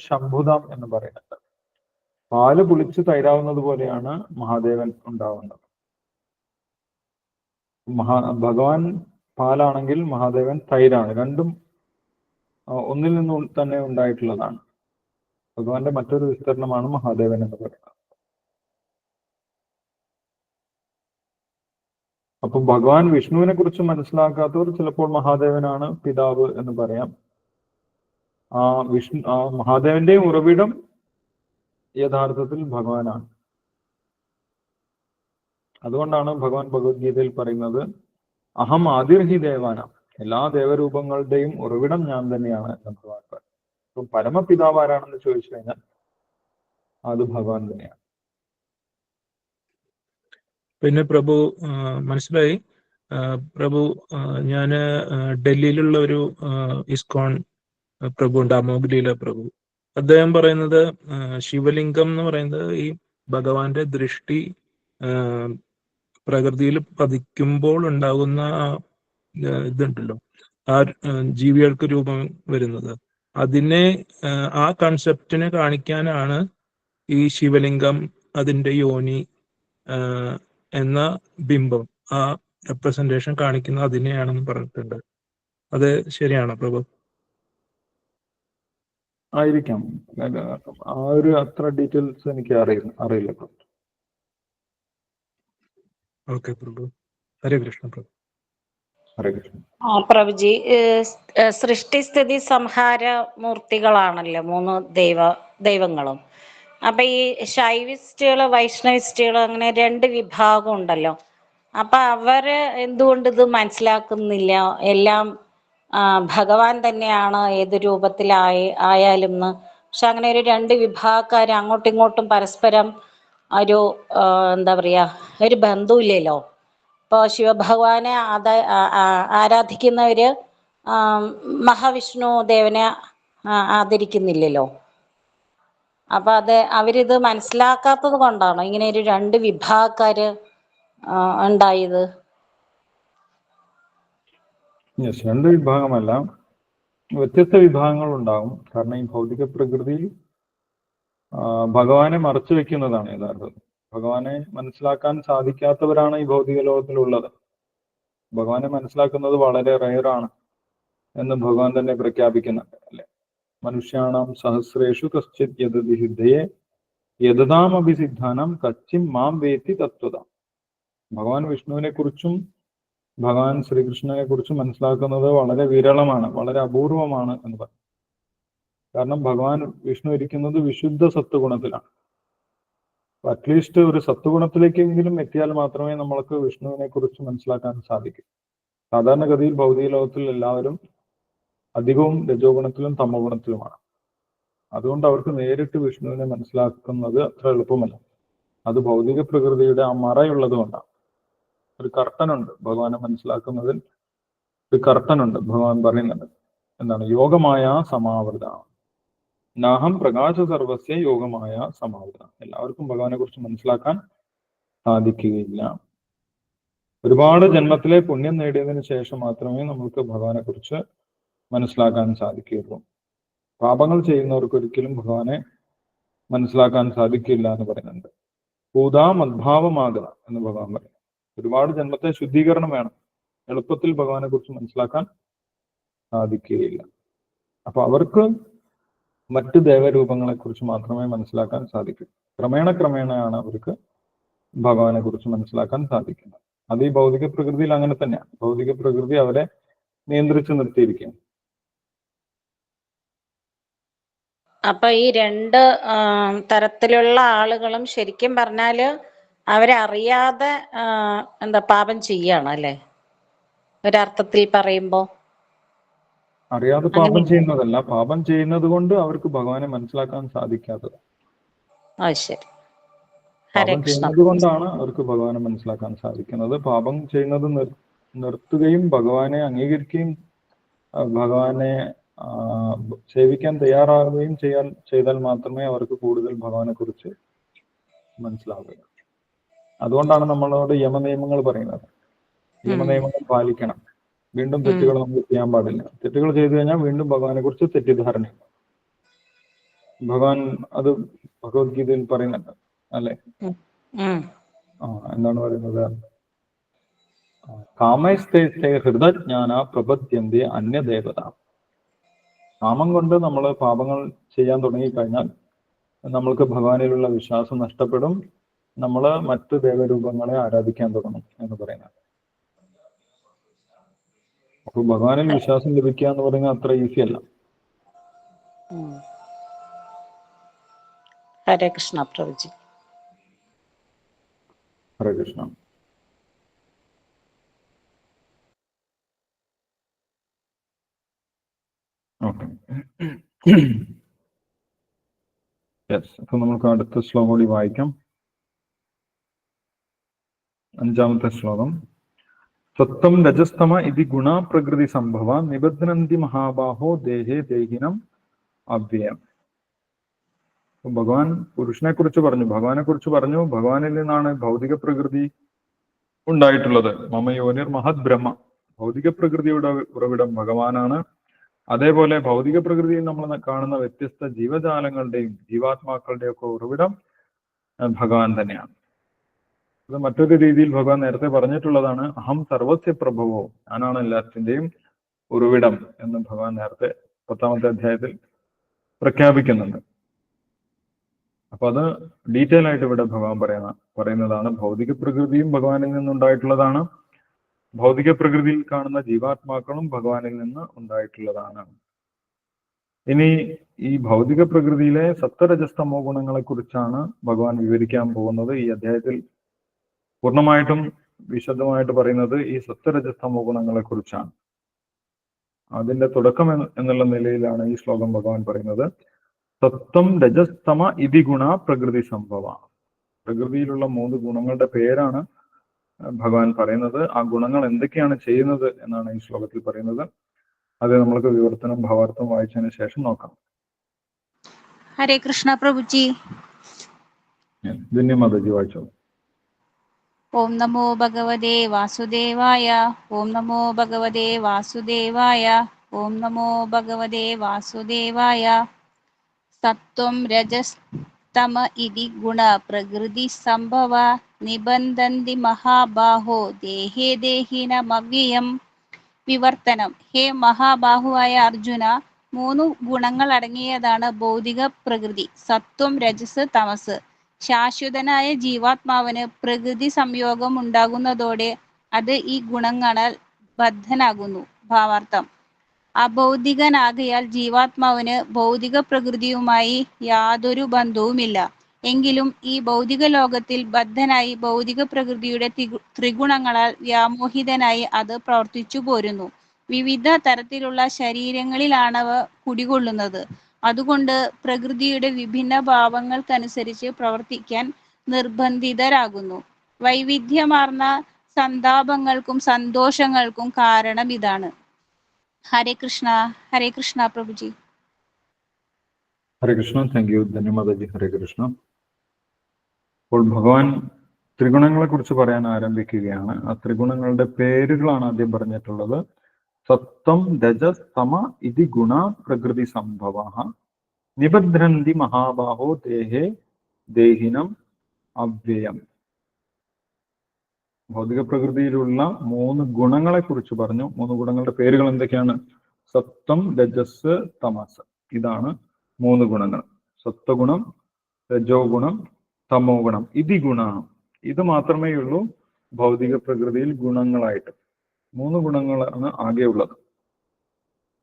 ശംഭുതാം എന്ന് പറയുന്നുണ്ട്. പാല് പുളിച്ച് തൈരാവുന്നത് പോലെയാണ് മഹാദേവൻ ഉണ്ടാവുന്നത്. ഭഗവാൻ പാലാണെങ്കിൽ മഹാദേവൻ തൈരാണ്. രണ്ടും ഒന്നിൽ നിന്നും തന്നെ ഉണ്ടായിട്ടുള്ളതാണ്. ഭഗവാന്റെ മറ്റൊരു വിസ്തരണമാണ് മഹാദേവൻ എന്ന് പറയുന്നത്. അപ്പൊ ഭഗവാൻ വിഷ്ണുവിനെ കുറിച്ച് മനസ്സിലാക്കാത്തവർ ചിലപ്പോൾ മഹാദേവനാണ് പിതാവ് എന്ന് പറയാം. മഹാദേവന്റെ ഉറവിടം യഥാർത്ഥത്തിൽ ഭഗവാനാണ്. അതുകൊണ്ടാണ് ഭഗവാൻ ഭഗവത്ഗീതയിൽ പറയുന്നത് അഹം ആദിർഹി ദേവാന, എല്ലാ ദേവരൂപങ്ങളുടെയും ഉറവിടം ഞാൻ തന്നെയാണ് എന്ന് ഭഗവാൻ പറയും. അപ്പം പരമപിതാവ് ആരാണെന്ന് ചോദിച്ചു കഴിഞ്ഞാൽ അത് ഭഗവാൻ തന്നെയാണ്. പിന്നെ പ്രഭു മനസ്സിലായി. പ്രഭു, ഞാന് ഡൽഹിയിലുള്ള ഒരു ഇസ്കോൺ പ്രഭു ഉണ്ട്, അമോഘ്ലീല പ്രഭു. അദ്ദേഹം പറയുന്നത് ശിവലിംഗം എന്ന് പറയുന്നത് ഈ ഭഗവാന്റെ ദൃഷ്ടി പ്രകൃതിയിൽ പതിക്കുമ്പോൾ ഉണ്ടാകുന്ന ഇതുണ്ടല്ലോ, ആ ജീവികൾക്ക് രൂപം വരുന്നത്, അതിനെ ആ കൺസെപ്റ്റിനെ കാണിക്കാനാണ് ഈ ശിവലിംഗം, അതിന്റെ യോനി എന്ന ബിംബം, ആ റെപ്രസെന്റേഷൻ കാണിക്കുന്ന അതിനെയാണെന്ന് പറഞ്ഞിട്ടുണ്ട്. അത് ശരിയാണോ പ്രഭു? ആയിരിക്കാം. ആ ഒരു അത്ര ഡീറ്റെയിൽസ് എനിക്ക് അറിയില്ല. ഓക്കെ പ്രഭു. ഹരേ കൃഷ്ണ പ്രഭു. ഹരേ കൃഷ്ണ. പ്രഭുജി, സൃഷ്ടിസ്ഥിതി സംഹാര മൂർത്തികളാണല്ലോ മൂന്ന് ദൈവങ്ങളും. അപ്പൊ ഈ ശൈവിസ്റ്റുകള് വൈഷ്ണവിസ്റ്റുകള് അങ്ങനെ രണ്ട് വിഭാഗം ഉണ്ടല്ലോ. അപ്പൊ അവര് എന്തുകൊണ്ട് ഇത് മനസ്സിലാക്കുന്നില്ല? എല്ലാം ഭഗവാൻ തന്നെയാണ് ഏത് രൂപത്തിലായാലും എന്ന്. പക്ഷെ അങ്ങനെ ഒരു രണ്ട് വിഭാഗക്കാർ അങ്ങോട്ടും ഇങ്ങോട്ടും പരസ്പരം ഒരു എന്താ പറയാ, ഒരു ബന്ധമില്ലല്ലോ. ഇപ്പൊ ശിവഭഗവാനെ ആരാധിക്കുന്നവര് മഹാവിഷ്ണു ദേവനെ ആദരിക്കുന്നില്ലല്ലോ. അപ്പൊ അവരിത് മനസ്സിലാക്കാത്തത് കൊണ്ടാണോ ഇങ്ങനെ ഒരു രണ്ട് വിഭാഗക്കാര് ഉണ്ടായത്? രണ്ട് വിഭാഗമല്ല, വ്യത്യസ്ത വിഭാഗങ്ങൾ ഉണ്ടാകും. കാരണം ഈ ഭൗതിക പ്രകൃതിയിൽ ഭഗവാനെ മറച്ചു വെക്കുന്നതാണ് യഥാർത്ഥത്തിൽ. ഭഗവാനെ മനസ്സിലാക്കാൻ സാധിക്കാത്തവരാണ് ഈ ഭൗതിക ലോകത്തിലുള്ളത്. ഭഗവാനെ മനസ്സിലാക്കുന്നത് വളരെ റയറാണ് എന്ന് ഭഗവാൻ തന്നെ പ്രഖ്യാപിക്കുന്നുണ്ട്, അല്ലെ? മനുഷ്യാണാം സഹസ്രേഷു കശ്ചിത് യദതി സിദ്ധയെ യദതാം അഭിസിദ്ധാനം കച്ചിം മാം വേത്തി തത്വതാം. ഭഗവാൻ വിഷ്ണുവിനെ കുറിച്ചും ഭഗവാൻ ശ്രീകൃഷ്ണനെ കുറിച്ചും മനസ്സിലാക്കുന്നത് വളരെ വിരളമാണ്, വളരെ അപൂർവമാണ് എന്ന് പറയും. കാരണം ഭഗവാൻ വിഷ്ണു ഇരിക്കുന്നത് വിശുദ്ധ സത്വഗുണത്തിലാണ്. അറ്റ്ലീസ്റ്റ് ഒരു സത്വഗുണത്തിലേക്കെങ്കിലും എത്തിയാൽ മാത്രമേ നമ്മൾക്ക് വിഷ്ണുവിനെ കുറിച്ച് മനസ്സിലാക്കാൻ സാധിക്കൂ. സാധാരണഗതിയിൽ ഭൗതിക ലോകത്തിൽ എല്ലാവരും അധികവും രജോ ഗുണത്തിലും തമോ ഗുണത്തിലുമാണ്. അതുകൊണ്ട് അവർക്ക് നേരിട്ട് വിഷ്ണുവിനെ മനസ്സിലാക്കുന്നത് അത്ര എളുപ്പമല്ല. അത് ഭൗതിക പ്രകൃതിയുടെ ആ മറയുള്ളത് കൊണ്ടാണ്. ഒരു കർട്ടനുണ്ട് ഭഗവാനെ മനസ്സിലാക്കുന്നതിൽ, ഒരു കർട്ടനുണ്ട്. ഭഗവാൻ പറയുന്നുണ്ട് എന്താണ്? യോഗമായ സമാവൃത നാഹം പ്രകാശ സർവസ്യ യോഗമായ സമാവൃത. എല്ലാവർക്കും ഭഗവാനെ കുറിച്ച് മനസ്സിലാക്കാൻ സാധിക്കുകയില്ല. ഒരുപാട് ജന്മത്തിലെ പുണ്യം നേടിയതിനു ശേഷം മാത്രമേ നമുക്ക് ഭഗവാനെ കുറിച്ച് മനസ്സിലാക്കാൻ സാധിക്കുകയുള്ളൂ. പാപങ്ങൾ ചെയ്യുന്നവർക്ക് ഒരിക്കലും ഭഗവാനെ മനസ്സിലാക്കാൻ സാധിക്കില്ല എന്ന് പറയുന്നുണ്ട്. ഭൂതാ മദ്ഭാവമാകുക എന്ന് ഭഗവാൻ പറയും. ഒരുപാട് ജന്മത്തെ ശുദ്ധീകരണം വേണം, എളുപ്പത്തിൽ ഭഗവാനെ കുറിച്ച് മനസ്സിലാക്കാൻ സാധിക്കുകയില്ല. അപ്പൊ അവർക്ക് മറ്റ് ദേവരൂപങ്ങളെ കുറിച്ച് മാത്രമേ മനസ്സിലാക്കാൻ സാധിക്കൂ. ക്രമേണയാണ് അവർക്ക് ഭഗവാനെ കുറിച്ച് മനസ്സിലാക്കാൻ സാധിക്കുന്നത്. അത് ഈ ഭൗതിക പ്രകൃതിയിൽ അങ്ങനെ തന്നെയാണ്. ഭൗതിക പ്രകൃതി അവരെ നിയന്ത്രിച്ചു നിർത്തിയിരിക്കുകയാണ്. അപ്പൊ ഈ രണ്ട് തരത്തിലുള്ള ആളുകളും ശരിക്കും പറഞ്ഞാല് അവരറിയാതെ എന്താ പാപം ചെയ്യാണ് അല്ലെ, ഒരർത്ഥത്തിൽ പറയുമ്പോ? അറിയാതെ പാപം ചെയ്യുന്നതല്ല, പാപം ചെയ്യുന്നത് കൊണ്ട് അവർക്ക് ഭഗവാനെ മനസ്സിലാക്കാൻ സാധിക്കാത്തത്. ശരി. പാപം ചെയ്യുന്നത് കൊണ്ടാണ് അവർക്ക് ഭഗവാനെ മനസ്സിലാക്കാൻ സാധിക്കുന്നത്. പാപം ചെയ്യുന്നത് നിർത്തുകയും ഭഗവാനെ അംഗീകരിക്കുകയും ഭഗവാനെ സേവിക്കാൻ തയ്യാറാവുകയും ചെയ്താൽ മാത്രമേ അവർക്ക് കൂടുതൽ ഭഗവാനെ കുറിച്ച് മനസ്സിലാവുകയുള്ളൂ. അതുകൊണ്ടാണ് നമ്മളോട് യമനിയമങ്ങൾ പറയുന്നത്. യമനിയമങ്ങൾ പാലിക്കണം. വീണ്ടും തെറ്റുകൾ നമ്മൾ ചെയ്യാൻ പാടില്ല. തെറ്റുകൾ ചെയ്തു കഴിഞ്ഞാൽ വീണ്ടും ഭഗവാനെ കുറിച്ച് തെറ്റിദ്ധാരണ. ഭഗവാൻ അത് ഭഗവത്ഗീതയിൽ പറയുന്നുണ്ട് അല്ലെ? എന്താണ് പറയുന്നത്? കാമൈസ്തേ ഹൃദജ്ഞാന പ്രപദ്യന്തി അന്യദേവത. കാമം കൊണ്ട് നമ്മൾ പാപങ്ങൾ ചെയ്യാൻ തുടങ്ങിക്കഴിഞ്ഞാൽ നമ്മൾക്ക് ഭഗവാനിലുള്ള വിശ്വാസം നഷ്ടപ്പെടും. നമ്മൾ മറ്റു ദേവരൂപങ്ങളെ ആരാധിക്കാൻ തുടങ്ങും എന്ന് പറയുന്നത്. അപ്പൊ ഭഗവാനിൽ വിശ്വാസം ലഭിക്കുക എന്ന് പറയുന്നത് അത്ര ഈസി അല്ല. ഹരേ കൃഷ്ണ പ്രഭുജി. ഹരേ കൃഷ്ണ. ഓക്കെ, അപ്പൊ നമുക്ക് അടുത്ത ശ്ലോകം കൂടി വായിക്കാം. 5-ാമത്തെ ശ്ലോകം. സത്വം രജസ്തമ ഇതി ഗുണ പ്രകൃതി സംഭവ നിബധ്നന്തി മഹാബാഹോ ദേഹേ ദേഹിനം അവ്യയം. ഭഗവാൻ പുരുഷനെ കുറിച്ച് പറഞ്ഞു, ഭഗവാനെ കുറിച്ച് പറഞ്ഞു. ഭഗവാനിൽ നിന്നാണ് ഭൗതിക പ്രകൃതി ഉണ്ടായിട്ടുള്ളത്. മമയോനിർ മഹത് ബ്രഹ്മ. ഭൗതിക പ്രകൃതിയുടെ ഉറവിടം ഭഗവാനാണ്. അതേപോലെ ഭൗതിക പ്രകൃതിയിൽ നമ്മൾ കാണുന്ന വ്യത്യസ്ത ജീവജാലങ്ങളുടെയും ജീവാത്മാക്കളുടെയും ഒക്കെ ഉറവിടം ഭഗവാൻ തന്നെയാണ്. അത് മറ്റൊരു രീതിയിൽ ഭഗവാൻ നേരത്തെ പറഞ്ഞിട്ടുള്ളതാണ്. അഹം സർവസ്യ പ്രഭവോ, ഞാനാണ് എല്ലാത്തിൻ്റെയും ഉറവിടം എന്ന് ഭഗവാൻ നേരത്തെ 10-ാമത്തെ അധ്യായത്തിൽ പ്രഖ്യാപിക്കുന്നുണ്ട്. അപ്പൊ അത് ഡീറ്റെയിൽ ആയിട്ട് ഇവിടെ ഭഗവാൻ പറയുന്നതാണ്. ഭൗതിക പ്രകൃതിയും ഭഗവാനിൽ നിന്നുണ്ടായിട്ടുള്ളതാണ്. ഭൗതിക പ്രകൃതിയിൽ കാണുന്ന ജീവാത്മാക്കളും ഭഗവാനിൽ നിന്ന് ഉണ്ടായിട്ടുള്ളതാണ്. ഇനി ഈ ഭൗതിക പ്രകൃതിയിലെ സത്വരജസ്തമോ ഗുണങ്ങളെ കുറിച്ചാണ് ഭഗവാൻ വിവരിക്കാൻ പോകുന്നത്. ഈ അധ്യായത്തിൽ പൂർണ്ണമായിട്ടും വിശദമായിട്ട് പറയുന്നത് ഈ സത്വരജസ്തമോ ഗുണങ്ങളെ കുറിച്ചാണ്. അതിന്റെ തുടക്കം എന്നുള്ള നിലയിലാണ് ഈ ശ്ലോകം ഭഗവാൻ പറയുന്നത്. സത്വം രജസ്തമ ഇതി ഗുണ പ്രകൃതി സംഭവ. പ്രകൃതിയിലുള്ള 3 ഗുണങ്ങളുടെ പേരാണ് ഭഗവാൻ പറയുന്നത്. ആ ഗുണങ്ങൾ എന്തൊക്കെയാണ് ചെയ്യുന്നത് എന്നാണ് ഈ ശ്ലോകത്തിൽ പറയുന്നത്. അത് നമ്മൾക്ക് വിവർത്തനം ഭാവാർത്ഥം വായിച്ചതിന് ശേഷം നോക്കാം. ഹരേ കൃഷ്ണ പ്രഭുജി. ധന്യമാതാജി വായിച്ചോളൂ. ഓം നമോ ഭഗവതേ വാസുദേവായ. ഓം നമോ ഭഗവതേ വാസുദേവായ. ഓം നമോ ഭഗവതേ വാസുദേവായ. സത്വം രജസ്തമ ഇതി ഗുണ പ്രകൃതി സംഭവ നിബന്ധന്തി മഹാബാഹോ ദേഹേ ദേഹിനമവ്യയം. വിവർത്തനം. ഹേ മഹാബാഹുവായ അർജുന, 3 ഗുണങ്ങൾ അടങ്ങിയതാണ് ഭൗതിക പ്രകൃതി. സത്വം, രജസ്, തമസ്. ശാശ്വതനായ ജീവാത്മാവിന് പ്രകൃതി സംയോഗം ഉണ്ടാകുന്നതോടെ അത് ഈ ഗുണങ്ങളാൽ ബദ്ധനാകുന്നു. ഭാവാർത്ഥം. അഭൗതികനാകയാൽ ജീവാത്മാവിന് ഭൗതിക പ്രകൃതിയുമായി യാതൊരു ബന്ധവുമില്ല. എങ്കിലും ഈ ഭൗതിക ലോകത്തിൽ ബദ്ധനായി ഭൗതിക പ്രകൃതിയുടെ ത്രിഗുണങ്ങളാൽ വ്യാമോഹിതനായി അത് പ്രവർത്തിച്ചു പോരുന്നു. വിവിധ തരത്തിലുള്ള ശരീരങ്ങളിലാണവ കുടികൊള്ളുന്നത്. അതുകൊണ്ട് പ്രകൃതിയുടെ വിഭിന്ന ഭാവങ്ങൾക്കനുസരിച്ച് പ്രവർത്തിക്കാൻ നിർബന്ധിതരാകുന്നു. വൈവിധ്യമാർന്ന സന്താപങ്ങൾക്കും സന്തോഷങ്ങൾക്കും കാരണം ഇതാണ്. ഹരേ കൃഷ്ണ പ്രഭുജി. ഹരേ കൃഷ്ണ. താങ്ക് യു ധന്യവാദജി. ഹരേ കൃഷ്ണ. അപ്പോൾ ഭഗവാൻ ത്രിഗുണങ്ങളെ കുറിച്ച് പറയാൻ ആരംഭിക്കുകയാണ്. ആ ത്രിഗുണങ്ങളുടെ പേരുകളാണ് ആദ്യം പറഞ്ഞിട്ടുള്ളത്. സത്വം രജസ് തമ ഇതി ഗുണ പ്രകൃതി സംഭവ നിബധ്രന്തി മഹാബാഹോ ദേഹേ ദേഹിനം അവ്യയം. ഭൗതിക പ്രകൃതിയിലുള്ള 3 ഗുണങ്ങളെ കുറിച്ച് പറഞ്ഞു. 3 ഗുണങ്ങളുടെ പേരുകൾ എന്തൊക്കെയാണ്? സത്വം രജസ് തമസ്. ഇതാണ് 3 ഗുണങ്ങൾ. സത്വഗുണം, രജോ ഗുണം, തമോ ഗുണം. ഇതി ഗുണ. ഇത് മാത്രമേ ഉള്ളൂ ഭൗതിക പ്രകൃതിയിൽ ഗുണങ്ങളായിട്ട്. 3 ഗുണങ്ങളാണ് ആകെ ഉള്ളത്.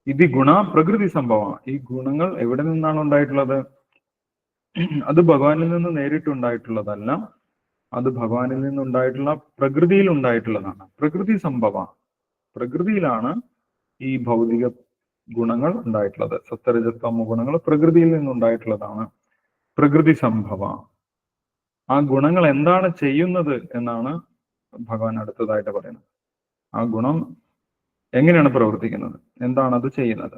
ഇതി ഗുണ പ്രകൃതി സംഭവമാണ്. ഈ ഗുണങ്ങൾ എവിടെ നിന്നാണ് ഉണ്ടായിട്ടുള്ളത്? അത് ഭഗവാനിൽ നിന്ന് നേരിട്ടുണ്ടായിട്ടുള്ളതല്ല. അത് ഭഗവാനിൽ നിന്നുണ്ടായിട്ടുള്ള പ്രകൃതിയിൽ ഉണ്ടായിട്ടുള്ളതാണ്. പ്രകൃതി സംഭവ. പ്രകൃതിയിലാണ് ഈ ഭൗതിക ഗുണങ്ങൾ ഉണ്ടായിട്ടുള്ളത്. സത്വരജതമോ ഗുണങ്ങൾ പ്രകൃതിയിൽ നിന്നുണ്ടായിട്ടുള്ളതാണ്. പ്രകൃതി സംഭവ. ആ ഗുണങ്ങൾ എന്താണ് ചെയ്യുന്നത് എന്നാണ് ഭഗവാൻ അടുത്തതായിട്ട് പറയുന്നത്. ആ ഗുണം എങ്ങനെയാണ് പ്രവർത്തിക്കുന്നത്? എന്താണ് അത് ചെയ്യുന്നത്?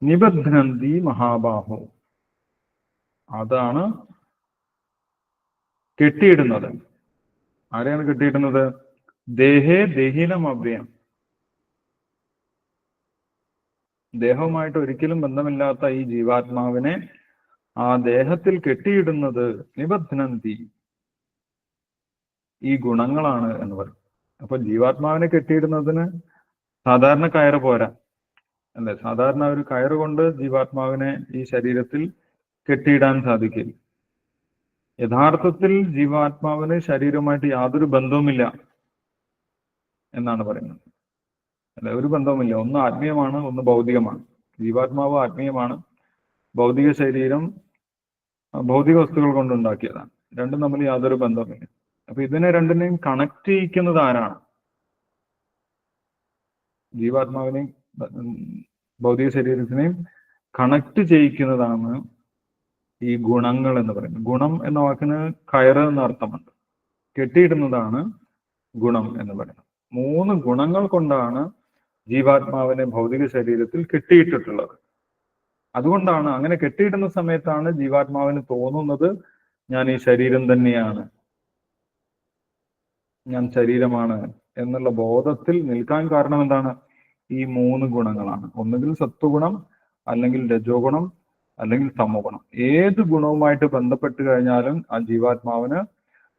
നിബധ്നന്തി മഹാബാഹോ. അതാണ് കെട്ടിയിടുന്നത്. ആരെയാണ് കെട്ടിയിടുന്നത്? ദേഹേ ദേഹിനം അവ്യയം. ദേഹവുമായിട്ട് ഒരിക്കലും ബന്ധമില്ലാത്ത ഈ ജീവാത്മാവിനെ ആ ദേഹത്തിൽ കെട്ടിയിടുന്നത് നിബധ്നന്തി, ഈ ഗുണങ്ങളാണ് എന്ന് പറയും. അപ്പൊ ജീവാത്മാവിനെ കെട്ടിയിടുന്നതിന് സാധാരണ കയറ് പോരാ, അല്ലെ? സാധാരണ ഒരു കയറ് കൊണ്ട് ജീവാത്മാവിനെ ഈ ശരീരത്തിൽ കെട്ടിയിടാൻ സാധിക്കില്ല. യഥാർത്ഥത്തിൽ ജീവാത്മാവിന് ശരീരവുമായിട്ട് യാതൊരു ബന്ധവുമില്ല എന്നാണ് പറയുന്നത്, അല്ലെ? ഒരു ബന്ധവുമില്ല. ഒന്ന് ആത്മീയമാണ്, ഒന്ന് ഭൗതികമാണ്. ജീവാത്മാവ് ആത്മീയമാണ്, ഭൗതിക ശരീരം ഭൗതിക വസ്തുക്കൾ കൊണ്ടുണ്ടാക്കിയതാണ്. രണ്ടും തമ്മിൽ യാതൊരു ബന്ധവുമില്ല. അപ്പൊ ഇതിനെ രണ്ടിനെയും കണക്ട് ചെയ്യിക്കുന്നത് ആരാണ്? ജീവാത്മാവിനെയും ഭൗതിക ശരീരത്തിനെയും കണക്ട് ചെയ്യിക്കുന്നതാണ് ഈ ഗുണങ്ങൾ എന്ന് പറയുന്നത്. ഗുണം എന്ന വാക്കിന് കയറ് എന്ന അർത്ഥമുണ്ട്. കെട്ടിയിടുന്നതാണ് ഗുണം എന്ന് പറയുന്നത്. 3 ഗുണങ്ങൾ കൊണ്ടാണ് ജീവാത്മാവിനെ ഭൗതിക ശരീരത്തിൽ കെട്ടിയിട്ടിട്ടുള്ളത്. അതുകൊണ്ടാണ് അങ്ങനെ കെട്ടിയിടുന്ന സമയത്താണ് ജീവാത്മാവിന് തോന്നുന്നത് ഞാൻ ഈ ശരീരം തന്നെയാണ്, ഞാൻ ശരീരമാണ് എന്നുള്ള ബോധത്തിൽ നിൽക്കാൻ കാരണം എന്താണ്? ഈ 3 ഗുണങ്ങളാണ്. ഒന്നുകിൽ സത്വഗുണം, അല്ലെങ്കിൽ രജോ ഗുണം, അല്ലെങ്കിൽ തമോ ഗുണം. ഏത് ഗുണവുമായിട്ട് ബന്ധപ്പെട്ട് കഴിഞ്ഞാലും ആ ജീവാത്മാവിന്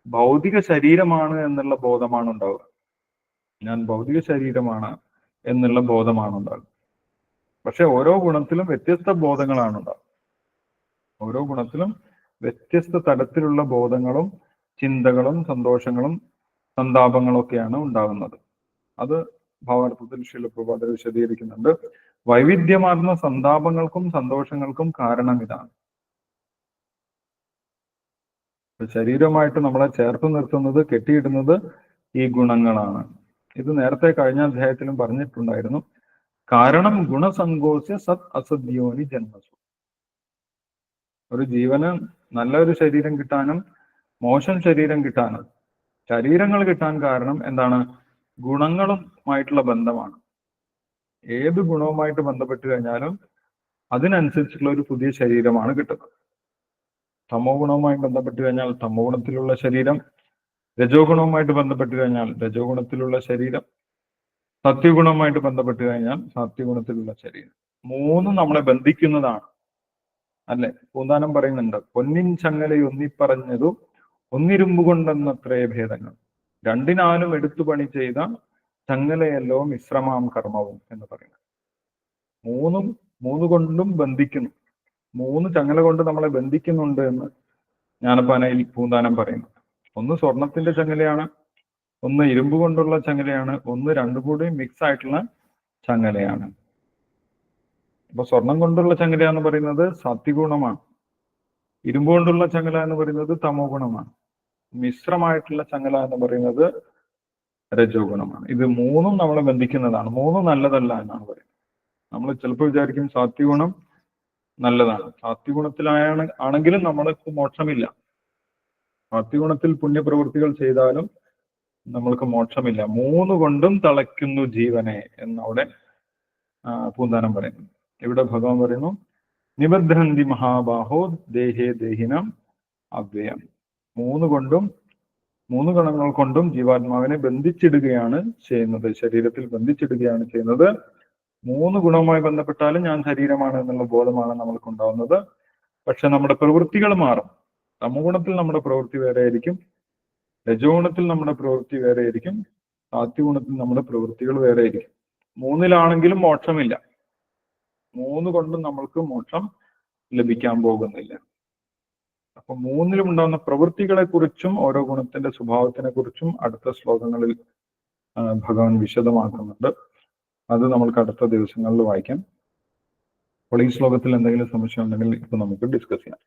ഭൗതിക ശരീരമാണ് എന്നുള്ള ബോധമാണ് ഉണ്ടാവുക. ഞാൻ ഭൗതിക ശരീരമാണ് എന്നുള്ള ബോധമാണ് ഉണ്ടാകുക. പക്ഷെ ഓരോ ഗുണത്തിലും വ്യത്യസ്ത ബോധങ്ങളാണ് ഉണ്ടാവുക. ഓരോ ഗുണത്തിലും വ്യത്യസ്ത തരത്തിലുള്ള ബോധങ്ങളും ചിന്തകളും സന്തോഷങ്ങളും സന്താപങ്ങളും ഒക്കെയാണ് ഉണ്ടാകുന്നത്. അത് ഭാവാർത്ഥത്തിൽ ശ്രീല പ്രഭുപാദർ വിശദീകരിക്കുന്നുണ്ട്. വൈവിധ്യമാർന്ന സന്താപങ്ങൾക്കും സന്തോഷങ്ങൾക്കും കാരണം ഇതാണ്. ശരീരമായിട്ട് നമ്മളെ ചേർത്ത് നിർത്തുന്നത്, കെട്ടിയിടുന്നത് ഈ ഗുണങ്ങളാണ്. ഇത് നേരത്തെ കഴിഞ്ഞ അധ്യായത്തിലും പറഞ്ഞിട്ടുണ്ടായിരുന്നു. കാരണം ഗുണസങ്കോച സത് അസദ്യോനി ജന്മസു. ഒരു ജീവന് നല്ലൊരു ശരീരം കിട്ടാനും മോശം ശരീരം കിട്ടാനും ശരീരങ്ങൾ കിട്ടാൻ കാരണം എന്താണ്? ഗുണങ്ങളുമായിട്ടുള്ള ബന്ധമാണ്. ഏത് ഗുണവുമായിട്ട് ബന്ധപ്പെട്ട് കഴിഞ്ഞാലും അതിനനുസരിച്ചുള്ള ഒരു പുതിയ ശരീരമാണ് കിട്ടുന്നത്. തമോ ഗുണവുമായി ബന്ധപ്പെട്ട് കഴിഞ്ഞാൽ തമോ ഗുണത്തിലുള്ള ശരീരം, രജോ ഗുണവുമായിട്ട് ബന്ധപ്പെട്ട് കഴിഞ്ഞാൽ രജോ ഗുണത്തിലുള്ള ശരീരം, സത്യഗുണവുമായിട്ട് ബന്ധപ്പെട്ട് കഴിഞ്ഞാൽ സത്യഗുണത്തിലുള്ള ശരീരം. 3 നമ്മളെ ബന്ധിക്കുന്നതാണ്, അല്ലെ? പൂന്താനം പറയുന്നുണ്ട്, പൊന്നിൻ ചങ്ങലയൊന്നിപ്പറഞ്ഞതു ഒന്നിരുമ്പ് കൊണ്ടെന്നത്രേ ഭേദങ്ങൾ, രണ്ടിനാലും എടുത്തു പണി ചെയ്ത ചങ്ങലയല്ലോ മിശ്രമാം കർമ്മവും എന്ന് പറയുന്നത്. 3 കൊണ്ടും ബന്ധിക്കുന്നു. 3 ചങ്ങല കൊണ്ട് നമ്മളെ ബന്ധിക്കുന്നുണ്ട് എന്ന് ജ്ഞാനപ്പാനയിൽ പൂന്താനം പറയുന്നു. ഒന്ന് സ്വർണത്തിന്റെ ചങ്ങലയാണ്, ഒന്ന് ഇരുമ്പ് കൊണ്ടുള്ള ചങ്ങലയാണ്, ഒന്ന് രണ്ടും കൂടി മിക്സ് ആയിട്ടുള്ള ചങ്ങലയാണ്. അപ്പൊ സ്വർണം കൊണ്ടുള്ള ചങ്ങല എന്ന് പറയുന്നത് സാത്വികഗുണമാണ്, ഇരുമ്പ് കൊണ്ടുള്ള ചങ്ങല എന്ന് പറയുന്നത് തമോ ഗുണമാണ്, മിശ്രമായിട്ടുള്ള ചങ്ങല എന്ന് പറയുന്നത് രജോ ഗുണമാണ്. ഇത് മൂന്നും നമ്മളെ ബന്ധിക്കുന്നതാണ്. മൂന്നും നല്ലതല്ല എന്നാണ് പറയുന്നത്. നമ്മൾ ചിലപ്പോൾ വിചാരിക്കും സാത്വികഗുണം നല്ലതാണ്. ആണെങ്കിലും നമ്മൾക്ക് മോക്ഷമില്ല. സാത്വികഗുണത്തിൽ പുണ്യപ്രവൃത്തികൾ ചെയ്താലും നമ്മൾക്ക് മോക്ഷമില്ല. മൂന്ന് കൊണ്ടും തളയ്ക്കുന്നു ജീവനെ എന്നവിടെ പൂന്താനം പറയുന്നു. ഇവിടെ ഭഗവാൻ പറയുന്നു, നിബദ്ധന്തി മഹാബാഹോ ദേഹേ ദേഹിനം അവ്യയം. മൂന്ന് ഗുണങ്ങൾ കൊണ്ടും ജീവാത്മാവിനെ ബന്ധിച്ചിടുകയാണ് ചെയ്യുന്നത്, ശരീരത്തിൽ ബന്ധിച്ചിടുകയാണ് ചെയ്യുന്നത്. മൂന്ന് ഗുണവുമായി ബന്ധപ്പെട്ടാലും ഞാൻ ശരീരമാണ് എന്നുള്ള ബോധമാണ് നമ്മൾക്ക് ഉണ്ടാവുന്നത്. പക്ഷെ നമ്മുടെ പ്രവൃത്തികൾ മാറും. തമോഗുണത്തിൽ നമ്മുടെ പ്രവൃത്തി വേറെ ആയിരിക്കും, രജോ ഗുണത്തിൽ നമ്മുടെ പ്രവൃത്തി വേറെ ആയിരിക്കും, സാത്വികഗുണത്തിൽ നമ്മുടെ പ്രവൃത്തികൾ വേറെ ആയിരിക്കും. മൂന്നിലാണെങ്കിലും മോക്ഷമില്ല. മൂന്ന് കൊണ്ടും നമ്മൾക്ക് മോക്ഷം ലഭിക്കാൻ പോകുന്നില്ല. അപ്പൊ മൂന്നിലും ഉണ്ടാകുന്ന പ്രവൃത്തികളെ കുറിച്ചും ഓരോ ഗുണത്തിന്റെ സ്വഭാവത്തിനെ കുറിച്ചും അടുത്ത ശ്ലോകങ്ങളിൽ ഭഗവാൻ വിശദമാക്കുന്നുണ്ട്. അത് നമ്മൾക്ക് അടുത്ത ദിവസങ്ങളിൽ വായിക്കാം. അപ്പോൾ ഈ ശ്ലോകത്തിൽ എന്തെങ്കിലും സംശയം ഉണ്ടെങ്കിൽ ഇപ്പൊ നമുക്ക് ഡിസ്കസ് ചെയ്യാം.